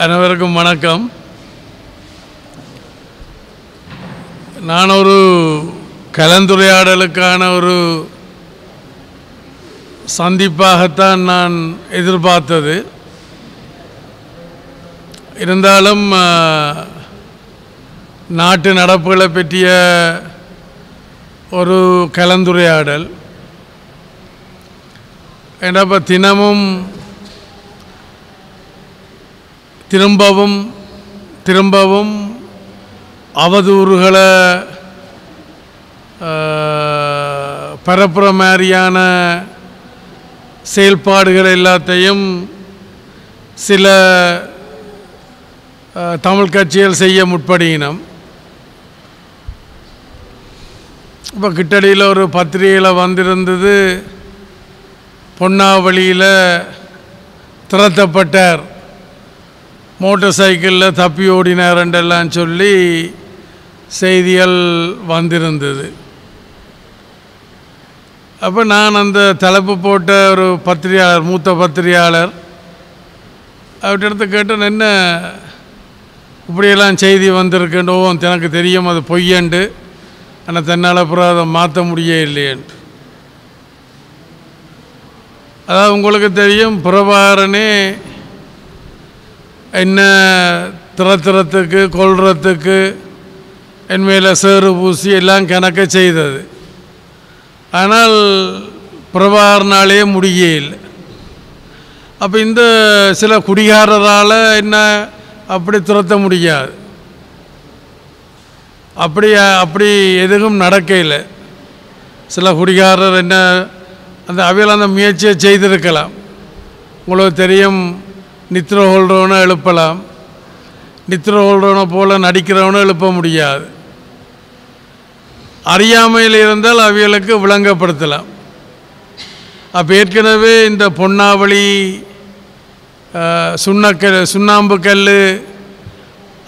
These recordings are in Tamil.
அனைவருக்கும் வணக்கம். நான் ஒரு கலந்துரையாடலுக்கான ஒரு சந்திப்பாகத்தான் நான் எதிர்பார்த்தது. இருந்தாலும் நாட்டு நடப்புகளை பற்றிய ஒரு கலந்துரையாடல் என்னப்போ தினமும் திரும்பவும் அவதூறுகளை பரப்புற மாதிரியான செயல்பாடுகள் எல்லாத்தையும் சில தமிழ் கட்சிகள் செய்ய முற்படுகினோம். இப்போ கிட்டடியில் ஒரு பத்திரிகையில் வந்திருந்தது, பொன்னாவளியில் திரட்டப்பட்டார், மோட்டார் சைக்கிளில் தப்பி ஓடினார்ன்றெல்லாம் சொல்லி செய்திகள் வந்திருந்தது. அப்போ நான் அந்த தலைப்பு போட்ட ஒரு பத்திரிகையாளர், மூத்த பத்திரிகையாளர், அவர்கிட்ட கேட்டேன், என்ன இப்படியெல்லாம் செய்தி வந்திருக்குன்னு. எனக்கு தெரியும் அது பொய்யண்டு, ஆனால் தன்னால் அப்புறம் அதை மாற்ற முடிய இல்லையன்ட்டு. அதாவது உங்களுக்கு தெரியும், பிரபாகரனே என்ன திறத்துறத்துக்கு கொள்றதுக்கு என் மேலே சேறு பூசி எல்லாம் கணக்க செய்தது. ஆனால் பிரபாகரனாலே முடியே இல்லை. அப்போ இந்த சில குடிகாரரால் என்ன அப்படி துரத்த முடியாது. அப்படி எதுவும் நடக்கையில் சில குடிகாரர் என்ன அவையில் அந்த முயற்சியை செய்திருக்கலாம். உங்களுக்கு தெரியும், நித்திர கொள்றவனை எழுப்பலாம், நித்திர கொள்றவனை போல் நடிக்கிறவனை எழுப்ப முடியாது. அறியாமையில் இருந்தால் அவைகளுக்கு விளங்கப்படுத்தலாம். அப்போ ஏற்கனவே இந்த பொன்னாவளி சுண்ணாம்பு கல்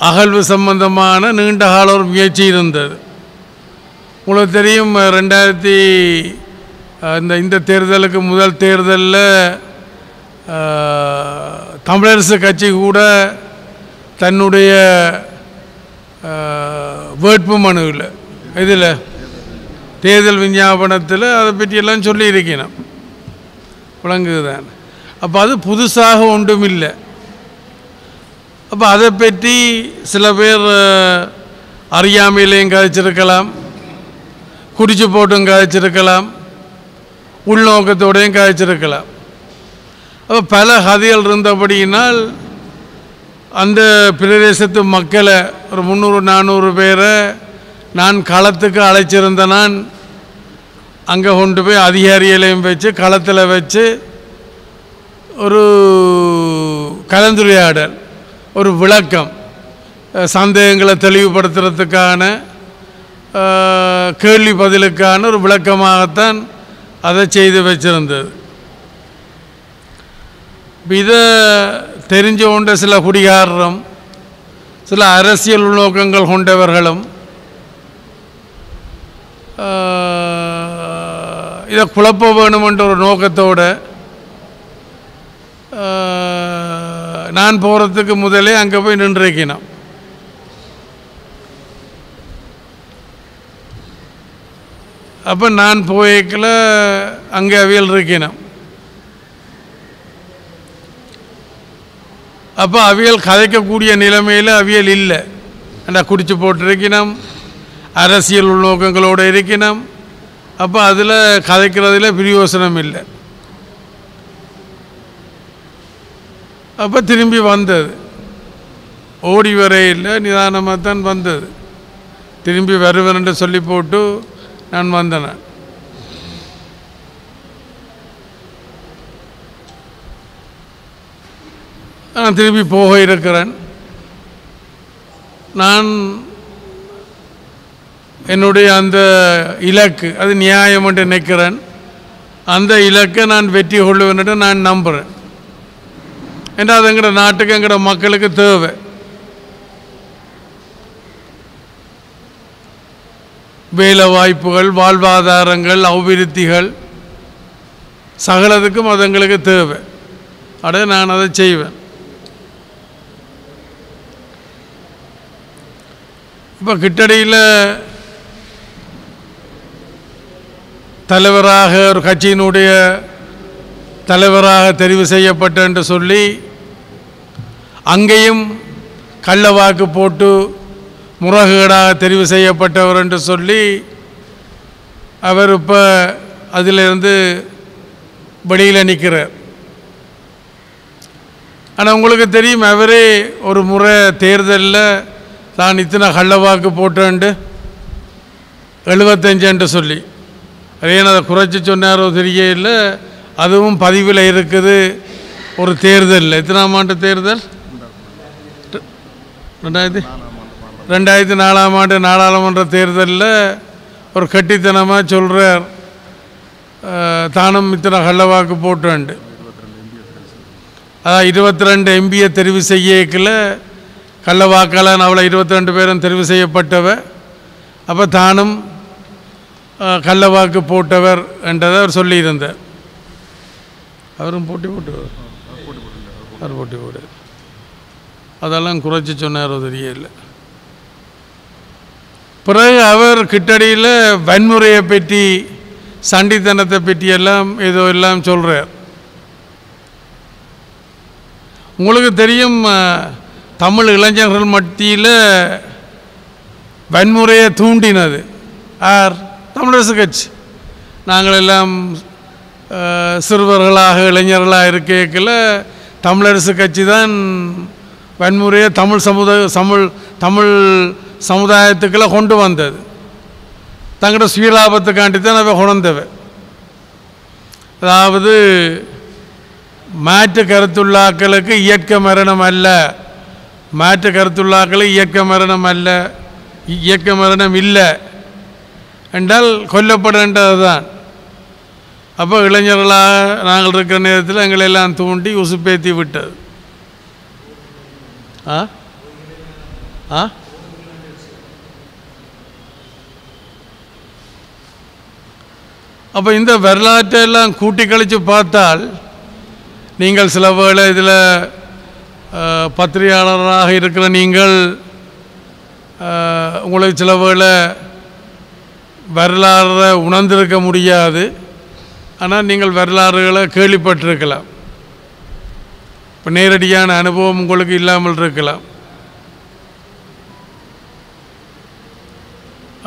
அகழ்வு சம்பந்தமான நீண்ட கால ஒரு முயற்சி இருந்தது. உங்களுக்கு தெரியும், இந்த தேர்தலுக்கு முதல் தேர்தலில் தமிழரசு கட்சி கூட தன்னுடைய வேட்பு மனுவில் இதில் தேர்தல் விஞ்ஞாபனத்தில் அதை பற்றியெல்லாம் சொல்லியிருக்கணும், விளங்குதுதான். அப்போ அது புதுசாக ஒன்றும் இல்லை. அப்போ அதை பற்றி சில பேர் அறியாமையிலையும் கதைச்சிருக்கலாம், குடிச்சு போட்டும் கதைச்சிருக்கலாம், உள்நோக்கத்தோடையும் கதைச்சிருக்கலாம். அப்போ பல கதைகள் இருந்தபடியினால் அந்த பிரதேசத்து மக்களை ஒரு 300-400 பேரை நான் களத்துக்கு அழைச்சிருந்த, நான் அங்கே கொண்டு போய் அதிகாரிகளையும் வச்சு களத்தில் வச்சு ஒரு கலந்துரையாடல், ஒரு விளக்கம், சந்தேகங்களை தெளிவுபடுத்துறதுக்கான கேள்வி பதிலுக்கான ஒரு விளக்கமாகத்தான் அதை செய்து வச்சிருந்தது. இதை தெரிஞ்ச கொண்ட சில குடிகாரரும் சில அரசியல் உள்நோக்கங்கள் கொண்டவர்களும் இதை குழப்ப வேணுமென்ற ஒரு நோக்கத்தோடு நான் போகிறதுக்கு முதலே அங்கே போய் நின்றிருக்கணும். அப்போ நான் போய்க்கல அங்கே அவியல் இருக்கணும். அப்போ அவியல் கதைக்கக்கூடிய நிலைமையில் அவியல் இல்லை. ஆனால் குடிச்சு போட்டிருக்கணும், அரசியல் உள்நோக்கங்களோடு இருக்கணும். அப்போ அதில் கதைக்கிறதுல பிரயோசனம் இல்லை. அப்போ திரும்பி வந்தது, ஓடி வரையில் நிதானமாக தான் வந்தது. திரும்பி வருவேன் சொல்லி போட்டு நான் வந்தேன். நான் திரும்பி போக இருக்கிறேன். நான் என்னுடைய அந்த இலக்கு அது நியாயம் என்று நினைக்கிறேன். அந்த இலக்கை நான் வெற்றி கொள்ளுவேன் என்று நான் நம்புகிறேன். ஏன்னா அது எங்களோட நாட்டுக்கு எங்களோட மக்களுக்கு தேவை. வேலை வாய்ப்புகள், வாழ்வாதாரங்கள், அபிவிருத்திகள் சகலத்துக்கும் அது எங்களுக்கு தேவை. நான் அதை செய்வேன். இப்போ கிட்டடியில் தலைவராக ஒரு கட்சியினுடைய தலைவராக தெரிவு செய்யப்பட்ட என்று சொல்லி அங்கேயும் கள்ள வாக்கு போட்டு முறைகேடாக தெரிவு செய்யப்பட்டவர் என்று சொல்லி அவர் இப்போ அதிலிருந்து வெளியில் நிற்கிறார். ஆனால் உங்களுக்கு தெரியும், அவரே ஒரு முறை தேர்தலில் நான் இத்தனை கள்ள வாக்கு போட்டேன்ட்டு 75 என்று சொல்லி அதே அதை குறைச்சி சொன்னாரோ தெரியல. அதுவும் பதிவில் இருக்குது. ஒரு தேர்தலில் எத்தனாம் ஆண்டு தேர்தல் 2004ஆம் ஆண்டு நாடாளுமன்ற தேர்தலில் ஒரு கட்டித்தனமாக சொல்கிறார், தானும் இத்தனை கள்ள வாக்கு போட்டேன்ட்டு. அதான் 22 எம்பியை தெரிவு செய்யல கள்ள வாக்காளன் அவளை 22 பேரும் தெரிவு செய்யப்பட்டவ. அப்போ தானும் கள்ள வாக்கு போட்டவர் என்றதை அவர் சொல்லியிருந்தார். அவரும் போட்டி போட்டுவார், அவர் போட்டி போடு அதெல்லாம் குறைச்சி சொன்னாரோ தெரியல. பிறகு அவர் கிட்டடியில் வன்முறையை பற்றி சண்டித்தனத்தை பற்றியெல்லாம் ஏதோ எல்லாம் சொல்கிறார். உங்களுக்கு தெரியும், தமிழ் இளைஞர்கள் மத்தியில் வன்முறையை தூண்டினது யார்? தமிழரசு கட்சி. நாங்கள் எல்லாம் சிறுவர்களாக இளைஞர்களாக இருக்கல தமிழரசு கட்சி தான் வன்முறையை தமிழ் சமுதாயத்துக்குள்ளே கொண்டு வந்தது. தங்களோட சுயலாபத்துக்காண்டி தான் அவை கொண்டவை. அதாவது மாற்று கருத்துள்ளாக்களுக்கு இயற்கை மரணம் அல்ல, மாற்று கருத்துள்ளாக்களுக்கு இயற்கை மரணம் அல்ல, இயற்கை மரணம் இல்லை என்றால் கொல்லப்படுன்றது தான். அப்போ இளைஞர்களாக நாங்கள் இருக்கிற நேரத்தில் எங்களெல்லாம் தூண்டி உசுப்பேற்றி விட்டது. அப்போ இந்த வரலாற்றையெல்லாம் கூட்டி கழித்து பார்த்தால் நீங்கள் சில வேளை இதில் பத்திரிகையாளராக இருக்கிற நீங்கள் உங்களுக்கு சில வேளை வரலாறை உணர்ந்திருக்க முடியாது. ஆனால் நீங்கள் வரலாறுகளை கேள்விப்பட்டிருக்கலாம். இப்போ நேரடியான அனுபவம் உங்களுக்கு இல்லாமல் இருக்கலாம்.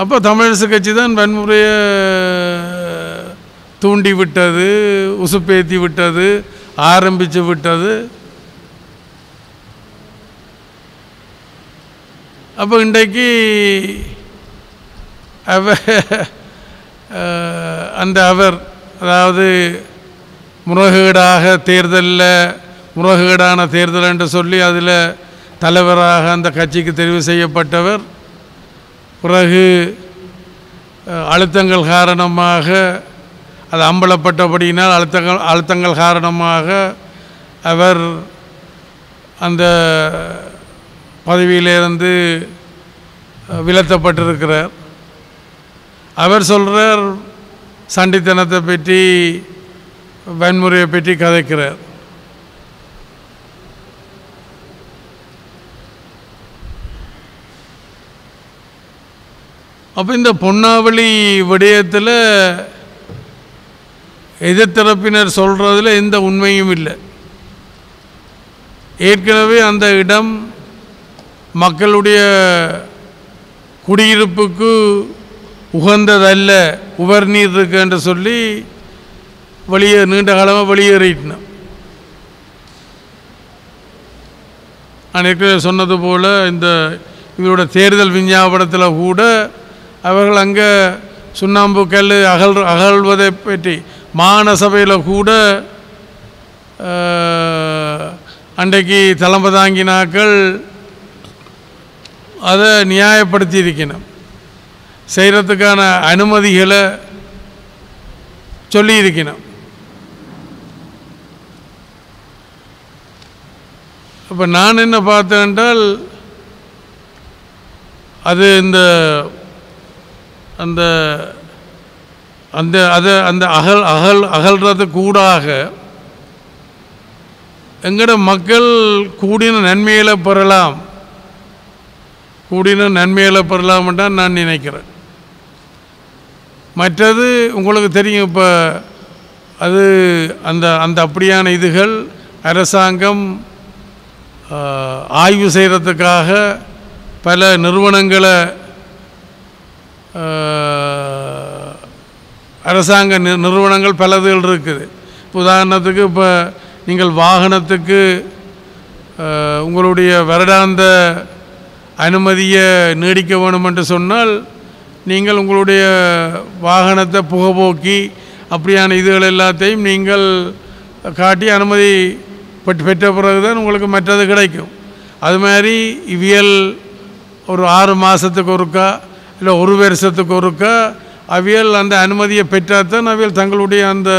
அப்போ தமிழரசு கட்சி தான் வன்முறையை தூண்டி விட்டது, உசுப்பேற்றி விட்டது, ஆரம்பித்து விட்டது. அப்போ இன்றைக்கு அவர் அதாவது முறைகேடாக தேர்தலில் முறைகேடான தேர்தல் என்று சொல்லி அதில் தலைவராக அந்த கட்சிக்கு தெரிவு செய்யப்பட்டவர். பிறகு அழுத்தங்கள் காரணமாக அது அம்பலப்பட்டபடியினால் அழுத்தங்கள் காரணமாக அவர் அந்த பதவியிலிருந்து விலத்தப்பட்டிருக்கிறார். அவர் சொல்கிறார், சண்டித்தனத்தை பற்றி வன்முறையை பற்றி கதைக்கிறார். அப்போ இந்த பொன்னாவளி விடயத்தில் எதிர்த்தரப்பினர் சொல்கிறதுல எந்த உண்மையும் இல்லை. ஏற்கனவே அந்த இடம் மக்களுடைய குடியிருப்புக்கு உகந்ததல்ல, உவர்நீர் இருக்கு என்று சொல்லி வெளியே நீண்ட காலமாக வெளியேறிட்டோம். நான் ஏற்கனவே சொன்னது போல் இந்த இவரோட தேர்தல் விஞ்ஞாபனத்தில் கூட அவர்கள் அங்கே சுண்ணாம்பு கல் அகழ்வதை பற்றி மாகாண சபையில் கூட அன்றைக்கு தலைமை தாங்கினாக்கள் அதை நியாயப்படுத்தி இருக்கணும், செய்கிறதுக்கான அனுமதிகளை சொல்லியிருக்கணும். இப்போ நான் என்ன பார்த்தேன் என்றால் அது இந்த அந்த அந்த அதை அந்த அகல்றது கூடாக எங்கட மக்கள் கூடின நன்மைகளை பெறலாம் கூடின நன்மைகளை பெறலாம்னு தான் நான் நினைக்கிறேன். மற்றது உங்களுக்கு தெரியும், இப்போ அது அந்த அந்த அப்படியான இதுகள் அரசாங்கம் ஆய்வு செய்கிறதுக்காக பல நிறுவனங்களை அரசாங்க நிறுவனங்கள் பலதுகள் இருக்குது. உதாரணத்துக்கு இப்போ நீங்கள் வாகனத்துக்கு உங்களுடைய வருடாந்த அனுமதியை நீடிக்க வேணும் என்று சொன்னால் நீங்கள் உங்களுடைய வாகனத்தை புகைப்போக்கி அப்படியான இதுகள் எல்லாத்தையும் நீங்கள் காட்டி அனுமதி பெற்ற பிறகு தான் உங்களுக்கு மற்றது கிடைக்கும். அது மாதிரி இவியல் ஒரு 6 மாதத்துக்கு ஒருக்கா இல்லை 1 வருஷத்துக்கு ஒருக்கா அவியல் அந்த அனுமதியை பெற்றால் தான் அவியல் தங்களுடைய அந்த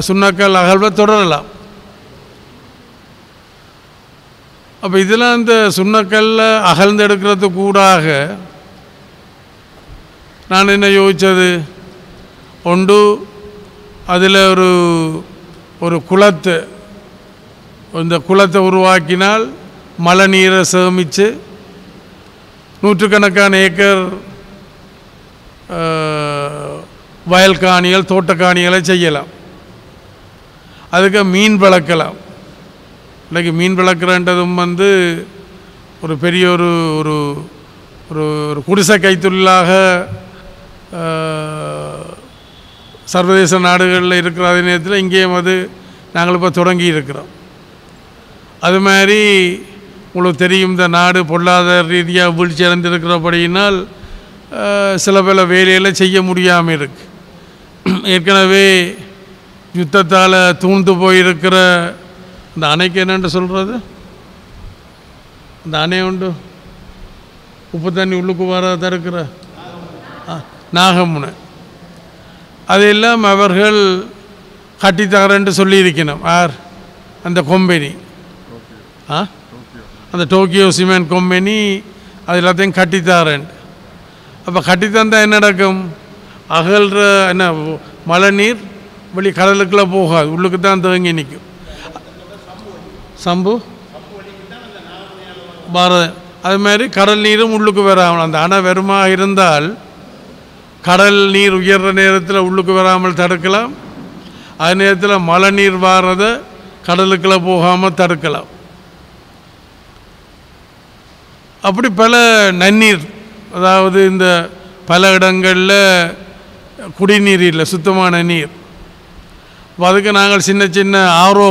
சுண்ணக்கல் அகழ்வை தொடரலாம். அப்போ இதெல்லாம் அந்த சுண்ணக்கல்ல அகழ்ந்து எடுக்கிறது கூடாக நான் என்ன யோசித்தது, ஒன்று அதில் ஒரு குளத்தை இந்த குளத்தை உருவாக்கினால் மழை நீரை சேமித்து நூற்றுக்கணக்கான ஏக்கர் வயல் காணிகள் தோட்டக்காணிகளை செய்யலாம். அதுக்கு மீன் வளர்க்கலாம். இன்றைக்கி மீன் வளர்க்குறன்றதும் ஒரு பெரிய ஒரு ஒரு ஒரு குடிசை கைத்தொழிலாக சர்வதேச நாடுகளில் இருக்கிற அதே நேரத்தில் இங்கேயும் நாங்கள் இப்போ தொடங்கி இருக்கிறோம். அது மாதிரி உங்களுக்கு தெரியும், இந்த நாடு பொருளாதார ரீதியாக வீழ்ச்சி அடைந்திருக்கிறபடியினால் சில பல வேலைகளை செய்ய முடியாமல் இருக்கு. ஏற்கனவே யுத்தத்தால் தூண்டு போயிருக்கிற அந்த அணைக்கு என்னென்று சொல்கிறது, அந்த அணை உண்டு உப்பு தண்ணி உள்ளுக்கு வர தடுக்கிற நாகமுனை, அதெல்லாம் அவர்கள் கட்டித்தரேன்ட்டு சொல்லியிருக்கணும். யார்? அந்த கம்பெனி, அந்த டோக்கியோ சிமெண்ட் கம்பெனி அது எல்லாத்தையும் கட்டித்தாரேன். அப்போ கட்டித்தந்தால் என்ன நடக்கும், அகல்ற என்ன மழை நீர் வெளி கடலுக்குள்ளே போகாது, உள்ளுக்கு தான் தேங்கி நிற்கும். சம்பு பாரத அது மாதிரி கடல் நீரும் உள்ளுக்கு வராமல், அந்த அணை வெறுமாக இருந்தால் கடல் நீர் உயர்ற நேரத்தில் உள்ளுக்கு வராமல் தடுக்கலாம். அதே நேரத்தில் மழை நீர் வாரதை கடலுக்குள்ளே போகாமல் தடுக்கலாம். அப்படி பல நன்னீர், அதாவது இந்த பல இடங்களில் குடிநீர் இல்லை, சுத்தமான நீர். அதுக்கு நாங்கள் சின்ன சின்ன ஆர்ஓ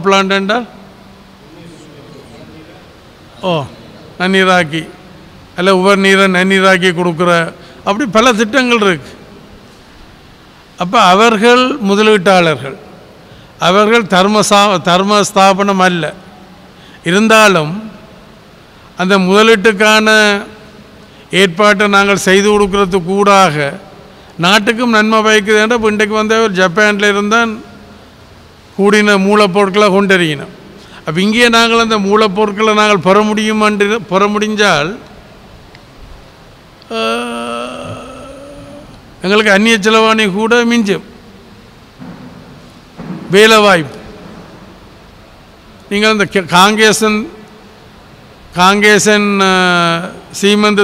பிளான்ட் என்றால் நன்னீராக்கி அல்ல உவர் நீரை நன்னீராக்கி கொடுக்குற அப்படி பல திட்டங்கள் இருக்கு. அப்போ அவர்கள் முதலீட்டாளர்கள், அவர்கள் தர்ம ஸ்தாபனம் அல்ல. இருந்தாலும் அந்த முதலீட்டுக்கான ஏற்பாட்டை நாங்கள் செய்து கொடுக்கறதுக்கு கூடாக நாட்டுக்கும் நன்மை பயக்குதுன்ற. இப்போ இன்றைக்கு ஜப்பானில் இருந்தால் கூடின மூலப்பொருட்களை கொண்டறியணும். அப்போ இங்கே நாங்கள் அந்த மூலப்பொருட்களை நாங்கள் பெற முடிஞ்சால் எங்களுக்கு அந்நிய செலவாணி கூட மிஞ்சும். வேலை வாய்ப்பு, நீங்கள் அந்த காங்கேசன் சீமெந்து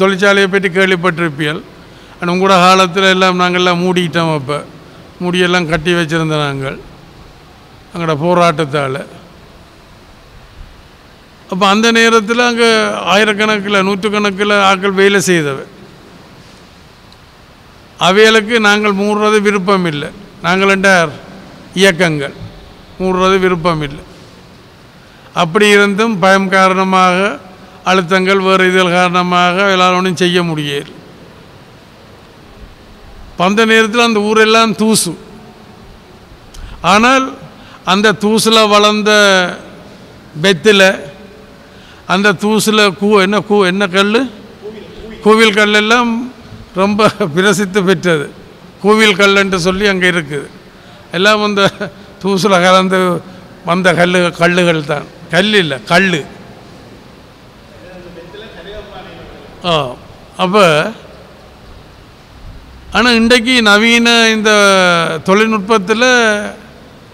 தொழிற்சாலையை பற்றி கேள்விப்பட்டிருப்பீர்கள். ஆனால் உங்களோட காலத்தில் எல்லாம் நாங்கள்லாம் மூடிட்டோம். அப்போ மூடியெல்லாம் கட்டி வச்சுருந்த நாங்கள் எங்களோட போராட்டத்தால். அப்போ அந்த நேரத்தில் அங்கே ஆயிரக்கணக்கில் நூற்றுக்கணக்கில் ஆட்கள் வேலை செய்தவை. அவைகளுக்கு நாங்கள் மூடுறது விருப்பம் இல்லை. நாங்கள் என்றார் இயக்கங்கள் மூடுறது விருப்பம் இல்லை. அப்படி இருந்தும் பயம் காரணமாக, அழுத்தங்கள் வேறு இதழ் காரணமாக எல்லாரும் செய்ய முடியாது. அந்த நேரத்தில் அந்த ஊரெல்லாம் தூசு. ஆனால் அந்த தூசில் வளர்ந்த பெத்தில், அந்த தூசில் என்ன கல், கோவில் கல்லெல்லாம் ரொம்ப பிரசித்தி பெற்றது. கோவில் கல்லுன்ட்டு சொல்லி அங்கே இருக்குது. எல்லாம் அந்த தூசில் கலந்து வந்த கல்லுகள் தான். கல் இல்லை, கல். அப்போ ஆனால் இன்றைக்கு நவீன இந்த தொழில்நுட்பத்தில்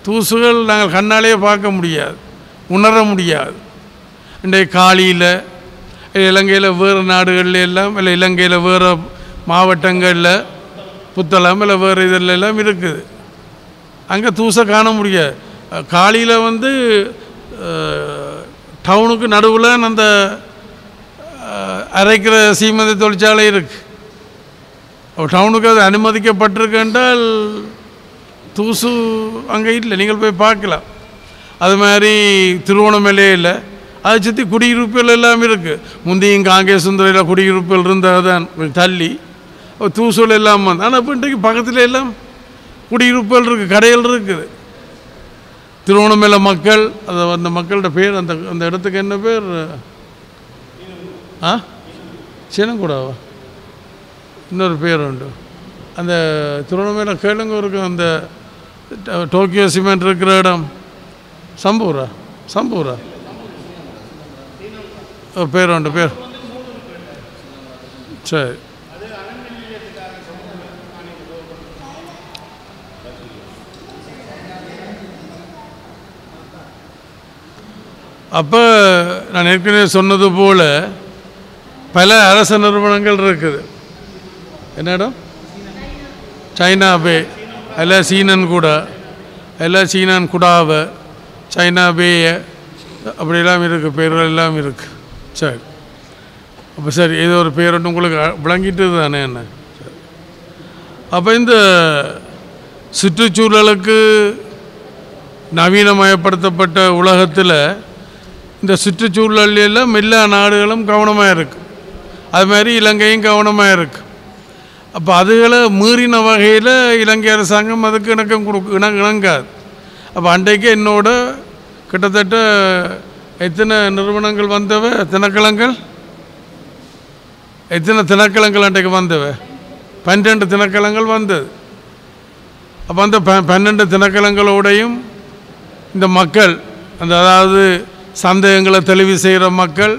தூசுகள் நாங்கள் கண்ணாலேயே பார்க்க முடியாது, உணர முடியாது. இன்றைக்கு காலியில் இலங்கையில் வேறு நாடுகளில் எல்லாம் இல்லை இலங்கையில் வேறு மாவட்டங்களில் புத்தளம் இல்லை வேறு இதில் எல்லாம் இருக்குது. அங்கே தூசை காண முடியாது. காலையில் வந்து டவுனுக்கு நடுவில் அந்த அரைக்கிற சீமந்தி தொழிற்சாலை இருக்குது. டவுனுக்கு அது அனுமதிக்கப்பட்டிருக்கென்றால் தூசு அங்கே இல்லை, நீங்கள் போய் பார்க்கலாம். அது மாதிரி திருவோணமலையில் அதை சுற்றி குடியிருப்புகள் எல்லாம் இருக்குது. முந்தையும் காங்கேசுந்தரையில் குடியிருப்புகள் இருந்தால் தான் தள்ளி தூசூல் எல்லாம் வந்து. ஆனால் இப்போ இன்றைக்கு பக்கத்தில் எல்லாம் குடியிருப்புகள் இருக்குது, கடைகள் இருக்குது. திருவோணமலை மக்கள் அதை அந்த மக்களோட பேர் அந்த அந்த இடத்துக்கு என்ன பேர்? சீனக்கூடாவா? இன்னொரு பேர் உண்டு. அந்த திருவண்ணாமலை கேளுங்க இருக்கும். அந்த டோக்கியோ சிமெண்ட் இருக்கிற இடம் சம்பூரா பேர் உண்டு பேர். சரி, அப்போ நான் ஏற்கனவே சொன்னது போல் பல அரச நிறுவனங்கள் இருக்குது. என்ன இடம்? சைனா பே, எல்லாம் சீனன் கூட, எல்லாம் சீனான் குடாவை, சைனா பே, அப்படியெல்லாம் இருக்குது, பேர்கள் எல்லாம் இருக்குது. சரி, அப்போ சரி, ஏதோ ஒரு பேர் ஒன்று உங்களுக்கு விளங்கிட்டு தானே என்ன? சரி, அப்போ இந்த சுற்றுச்சூழலுக்கு நவீனமயப்படுத்தப்பட்ட உலகத்தில் இந்த சுற்றுச்சூழலாம் எல்லா நாடுகளும் கவனமாக இருக்குது. அது மாதிரி இலங்கையும் கவனமாக இருக்குது. அப்போ அதுகளை மீறின வகையில் இலங்கை அரசாங்கம் அதுக்கு இணங்காது. அப்போ அன்றைக்கு என்னோட கிட்டத்தட்ட எத்தனை நிறுவனங்கள் வந்தவ, எத்தனை திணைக்களங்கள் அன்றைக்கு வந்தவ? 12 திணைக்களங்கள் வந்தது. அப்போ அந்த 12 திணைக்களங்களோடையும் இந்த மக்கள், அதாவது சந்தேகங்களை தெளிவு செய்கிற மக்கள்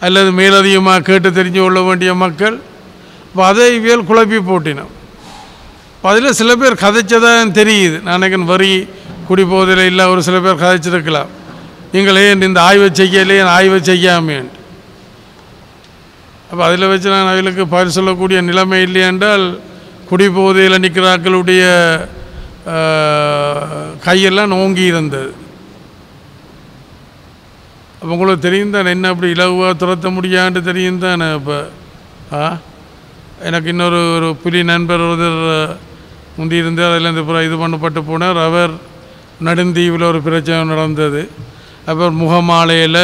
அல்லது மேலதிகமாக கேட்டு தெரிஞ்சு கொள்ள வேண்டிய மக்கள், இப்போ அதை இவியல் குழப்பி போட்டினோம். இப்போ அதில் சில பேர் கதைச்சதான் தெரியுது. நான் நினைக்கிறேன் வரி குடிபோதில் இல்லை, ஒரு சில பேர் கதைச்சிருக்கலாம். நீங்களே இந்த ஆய்வை செய்யலே, ஆய்வை செய்யாமேன்ட்டு. அப்போ அதில் வச்சு நான் அவர்களுக்கு பதில் சொல்லக்கூடிய நிலைமை இல்லை என்றால், குடிபோதையில் நிற்கிறாக்களுடைய கையெல்லாம் நோங்கி இருந்தது. அப்போ உங்களுக்கு தெரியும் தானே, என்ன அப்படி இலகுவாக துரத்த முடியான்னு தெரியும் தானே. இப்போ எனக்கு இன்னொரு புலி நண்பர் ஒருத்தர் முந்தி இருந்தார், அதில் இது பண்ணப்பட்டு போனார். அவர் நடுந்தீவில் ஒரு பிரச்சனை நடந்தது. அப்புறம் முகமாலையில்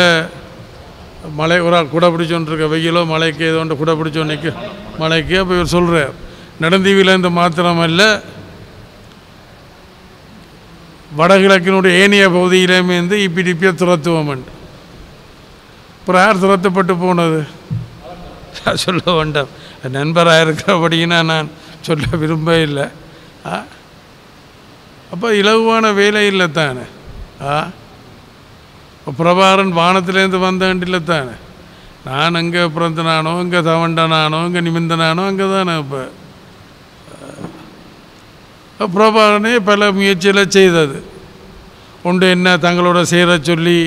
மழை ஒரு குடை பிடிச்சோன்ட்ருக்க, வெயிலோ மழைக்கு ஏதோ ஒன்று குடை பிடிச்சோன்னைக்கு மழைக்கு. அப்போ இவர் சொல்கிறார், நடுந்தீவில் இந்த மாத்திரமல்ல, வடகிழக்கினுடைய ஏனைய பகுதியிலேயுமே இருந்து இப்பிடிப்பியை துரத்துவோம்ண்டு. அப்புறம் யார் துரத்தப்பட்டு போனது சொல்ல வேண்டாம். நண்பராக இருக்கிறபடினா நான் சொல்ல விரும்ப இல்லை. அப்போ இலகுவான வேலை இல்லை தானே. பிரபாரன் வானத்திலேருந்து வந்தேன்ட்டு இல்லை தானே. நான் அங்கே பிறந்தனானோ, இங்கே தவண்டனானோ, இங்கே நிமிந்தனானோ, அங்கே தானே. இப்போ பிரபாரனே பல முயற்சியில் செய்தது உண்டு. என்ன தங்களோட சேர சொல்லி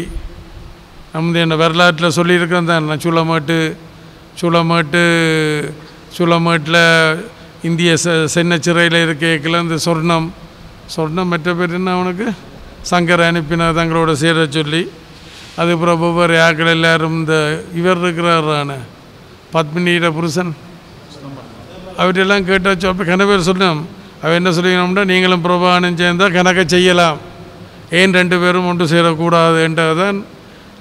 நம்ம என்ன வரலாற்றில் சொல்லியிருக்கிறேன் தான். நான் சூளமேட்டில் இந்திய சென்னை சிறையில் இருக்கையில் இந்த சொர்ணம் மற்ற பேர் என்ன அவனுக்கு சங்கர் அனுப்பின தங்களோட சேர சொல்லி. அதுக்கப்புறம் ஒவ்வொரு ஆக்கள் எல்லோரும் இந்த இவர் இருக்கிறாரான பத்மினியோட புருஷன் அவற்றெல்லாம் கேட்டாச்சு. அப்போ கன பேர் சொன்னோம். அவன் என்ன சொல்லிக்கணும்னா, நீங்களும் பிரபாகரனும் சேர்ந்தால் கணக்கை செய்யலாம், ஏன் 2 பேரும் ஒன்று சேரக்கூடாது என்றதான்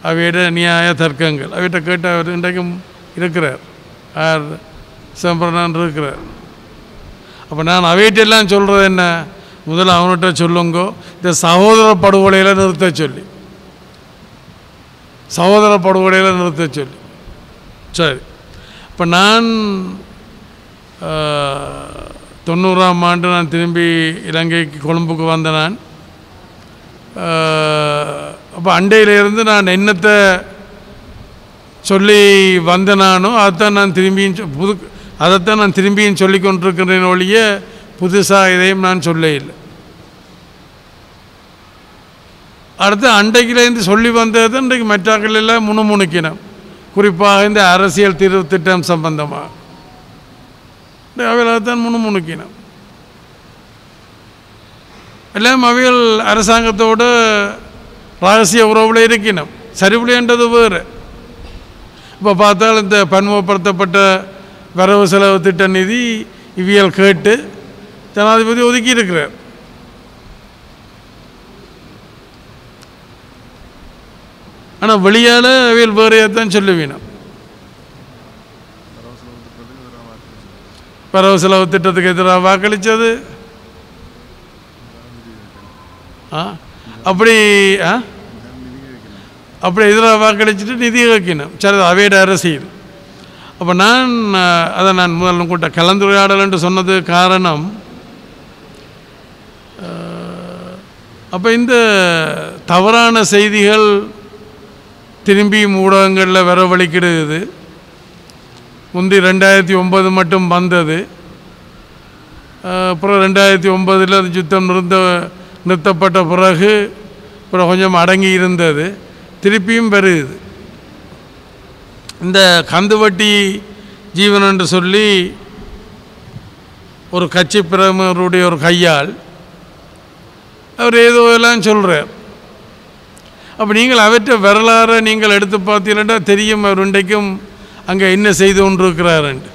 அவையிட நியாய தர்க்கங்கள். அவையிட்ட கேட்ட அவர் இன்றைக்கும் இருக்கிறார், ஆர் சிதம்பரனான் இருக்கிறார். அப்போ நான் அவையிட்டெல்லாம் சொல்கிறது என்ன, முதல்ல அவன்கிட்ட சொல்லுங்கோ, இந்த சகோதர படுகொலையில் நிறுத்த சொல்லி, சரி. இப்போ நான் 90ஆம் ஆண்டு நான் திரும்பி இலங்கைக்கு கொழும்புக்கு வந்த நான். அப்போ அண்டையிலேருந்து நான் என்னத்தை சொல்லி வந்தனானோ அதைத்தான் நான் திரும்பியும் சொல்லி கொண்டிருக்கிறேன் ஒழிய புதுசாக இதையும் நான் சொல்ல இல்லை. அடுத்து அண்டைக்கிலேருந்து சொல்லி வந்தது இன்றைக்கு மெட்டாக்கள் எல்லாம் முணுமுணுக்கினோம். குறிப்பாக இந்த அரசியல் தீர்வு திட்டம் சம்பந்தமாக அவையில் தான் முணுமுணுக்கினோம். எல்லாம் அவைகள் அரசாங்கத்தோடு ரகசிய உறவில் இருக்கணும். சரிவில்லைன்றது வேறு. இப்போ பார்த்தால் இந்த பன்முகப்படுத்தப்பட்ட வரவு செலவு திட்ட நிதி இவியல் கேட்டு ஜனாதிபதி ஒதுக்கி இருக்கிறார். ஆனால் வெளியால் அவையில் வேறையாத்தான் சொல்லுவீனம். வரவு செலவு திட்டத்துக்கு எதிராக வாக்களித்தது அப்படி அப்படி எதிராக வாக்களிச்சுட்டு நிதி வைக்கணும். சரி, அவையோட அரசியல். அப்போ நான் முதல்ல கூட்ட கலந்துரையாடல் என்று சொன்னது காரணம், அப்போ இந்த தவறான செய்திகள் திரும்பி ஊடகங்களில் வரவழைக்கிறது. முந்தி 2009 மட்டும் வந்தது. அப்புறம் 2009 அது யுத்தம் நிறுத்தப்பட்ட பிறகு அப்புறம் கொஞ்சம் அடங்கி இருந்தது. திருப்பியும் வருது. இந்த கந்துவட்டி ஜீவன் என்று சொல்லி ஒரு கட்சி பிரமுகருடைய ஒரு கையால் அவர் ஏதோ எல்லாம் சொல்கிறார். அப்போ நீங்கள் அவற்றை வரலாறை நீங்கள் எடுத்து பார்த்தீங்கன்னா தெரியும் அவர் இன்றைக்கும் அங்கே என்ன செய்து கொண்டிருக்கிறாருன்ட்டு.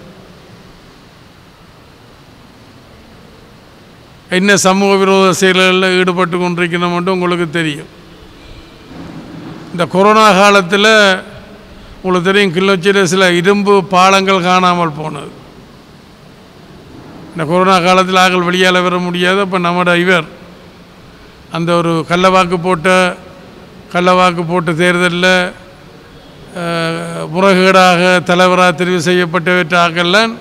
என்ன சமூக விரோத செயல்களில் ஈடுபட்டு கொண்டிருக்கணும் மட்டும் உங்களுக்கு தெரியும். இந்த கொரோனா காலத்தில் உங்களுக்கு தெரியும், கிளிநொச்சியில் சில இரும்பு பாலங்கள் காணாமல் போனது. இந்த கொரோனா காலத்தில் ஆக்கள் வெளியால் வர முடியாது. அப்போ நம்மட இவர் அந்த ஒரு கள்ளவாக்கு போட்ட தேர்தலில் முறைகேடாக தலைவராக தெரிவு செய்யப்பட்டவற்ற ஆக்கெல்லாம்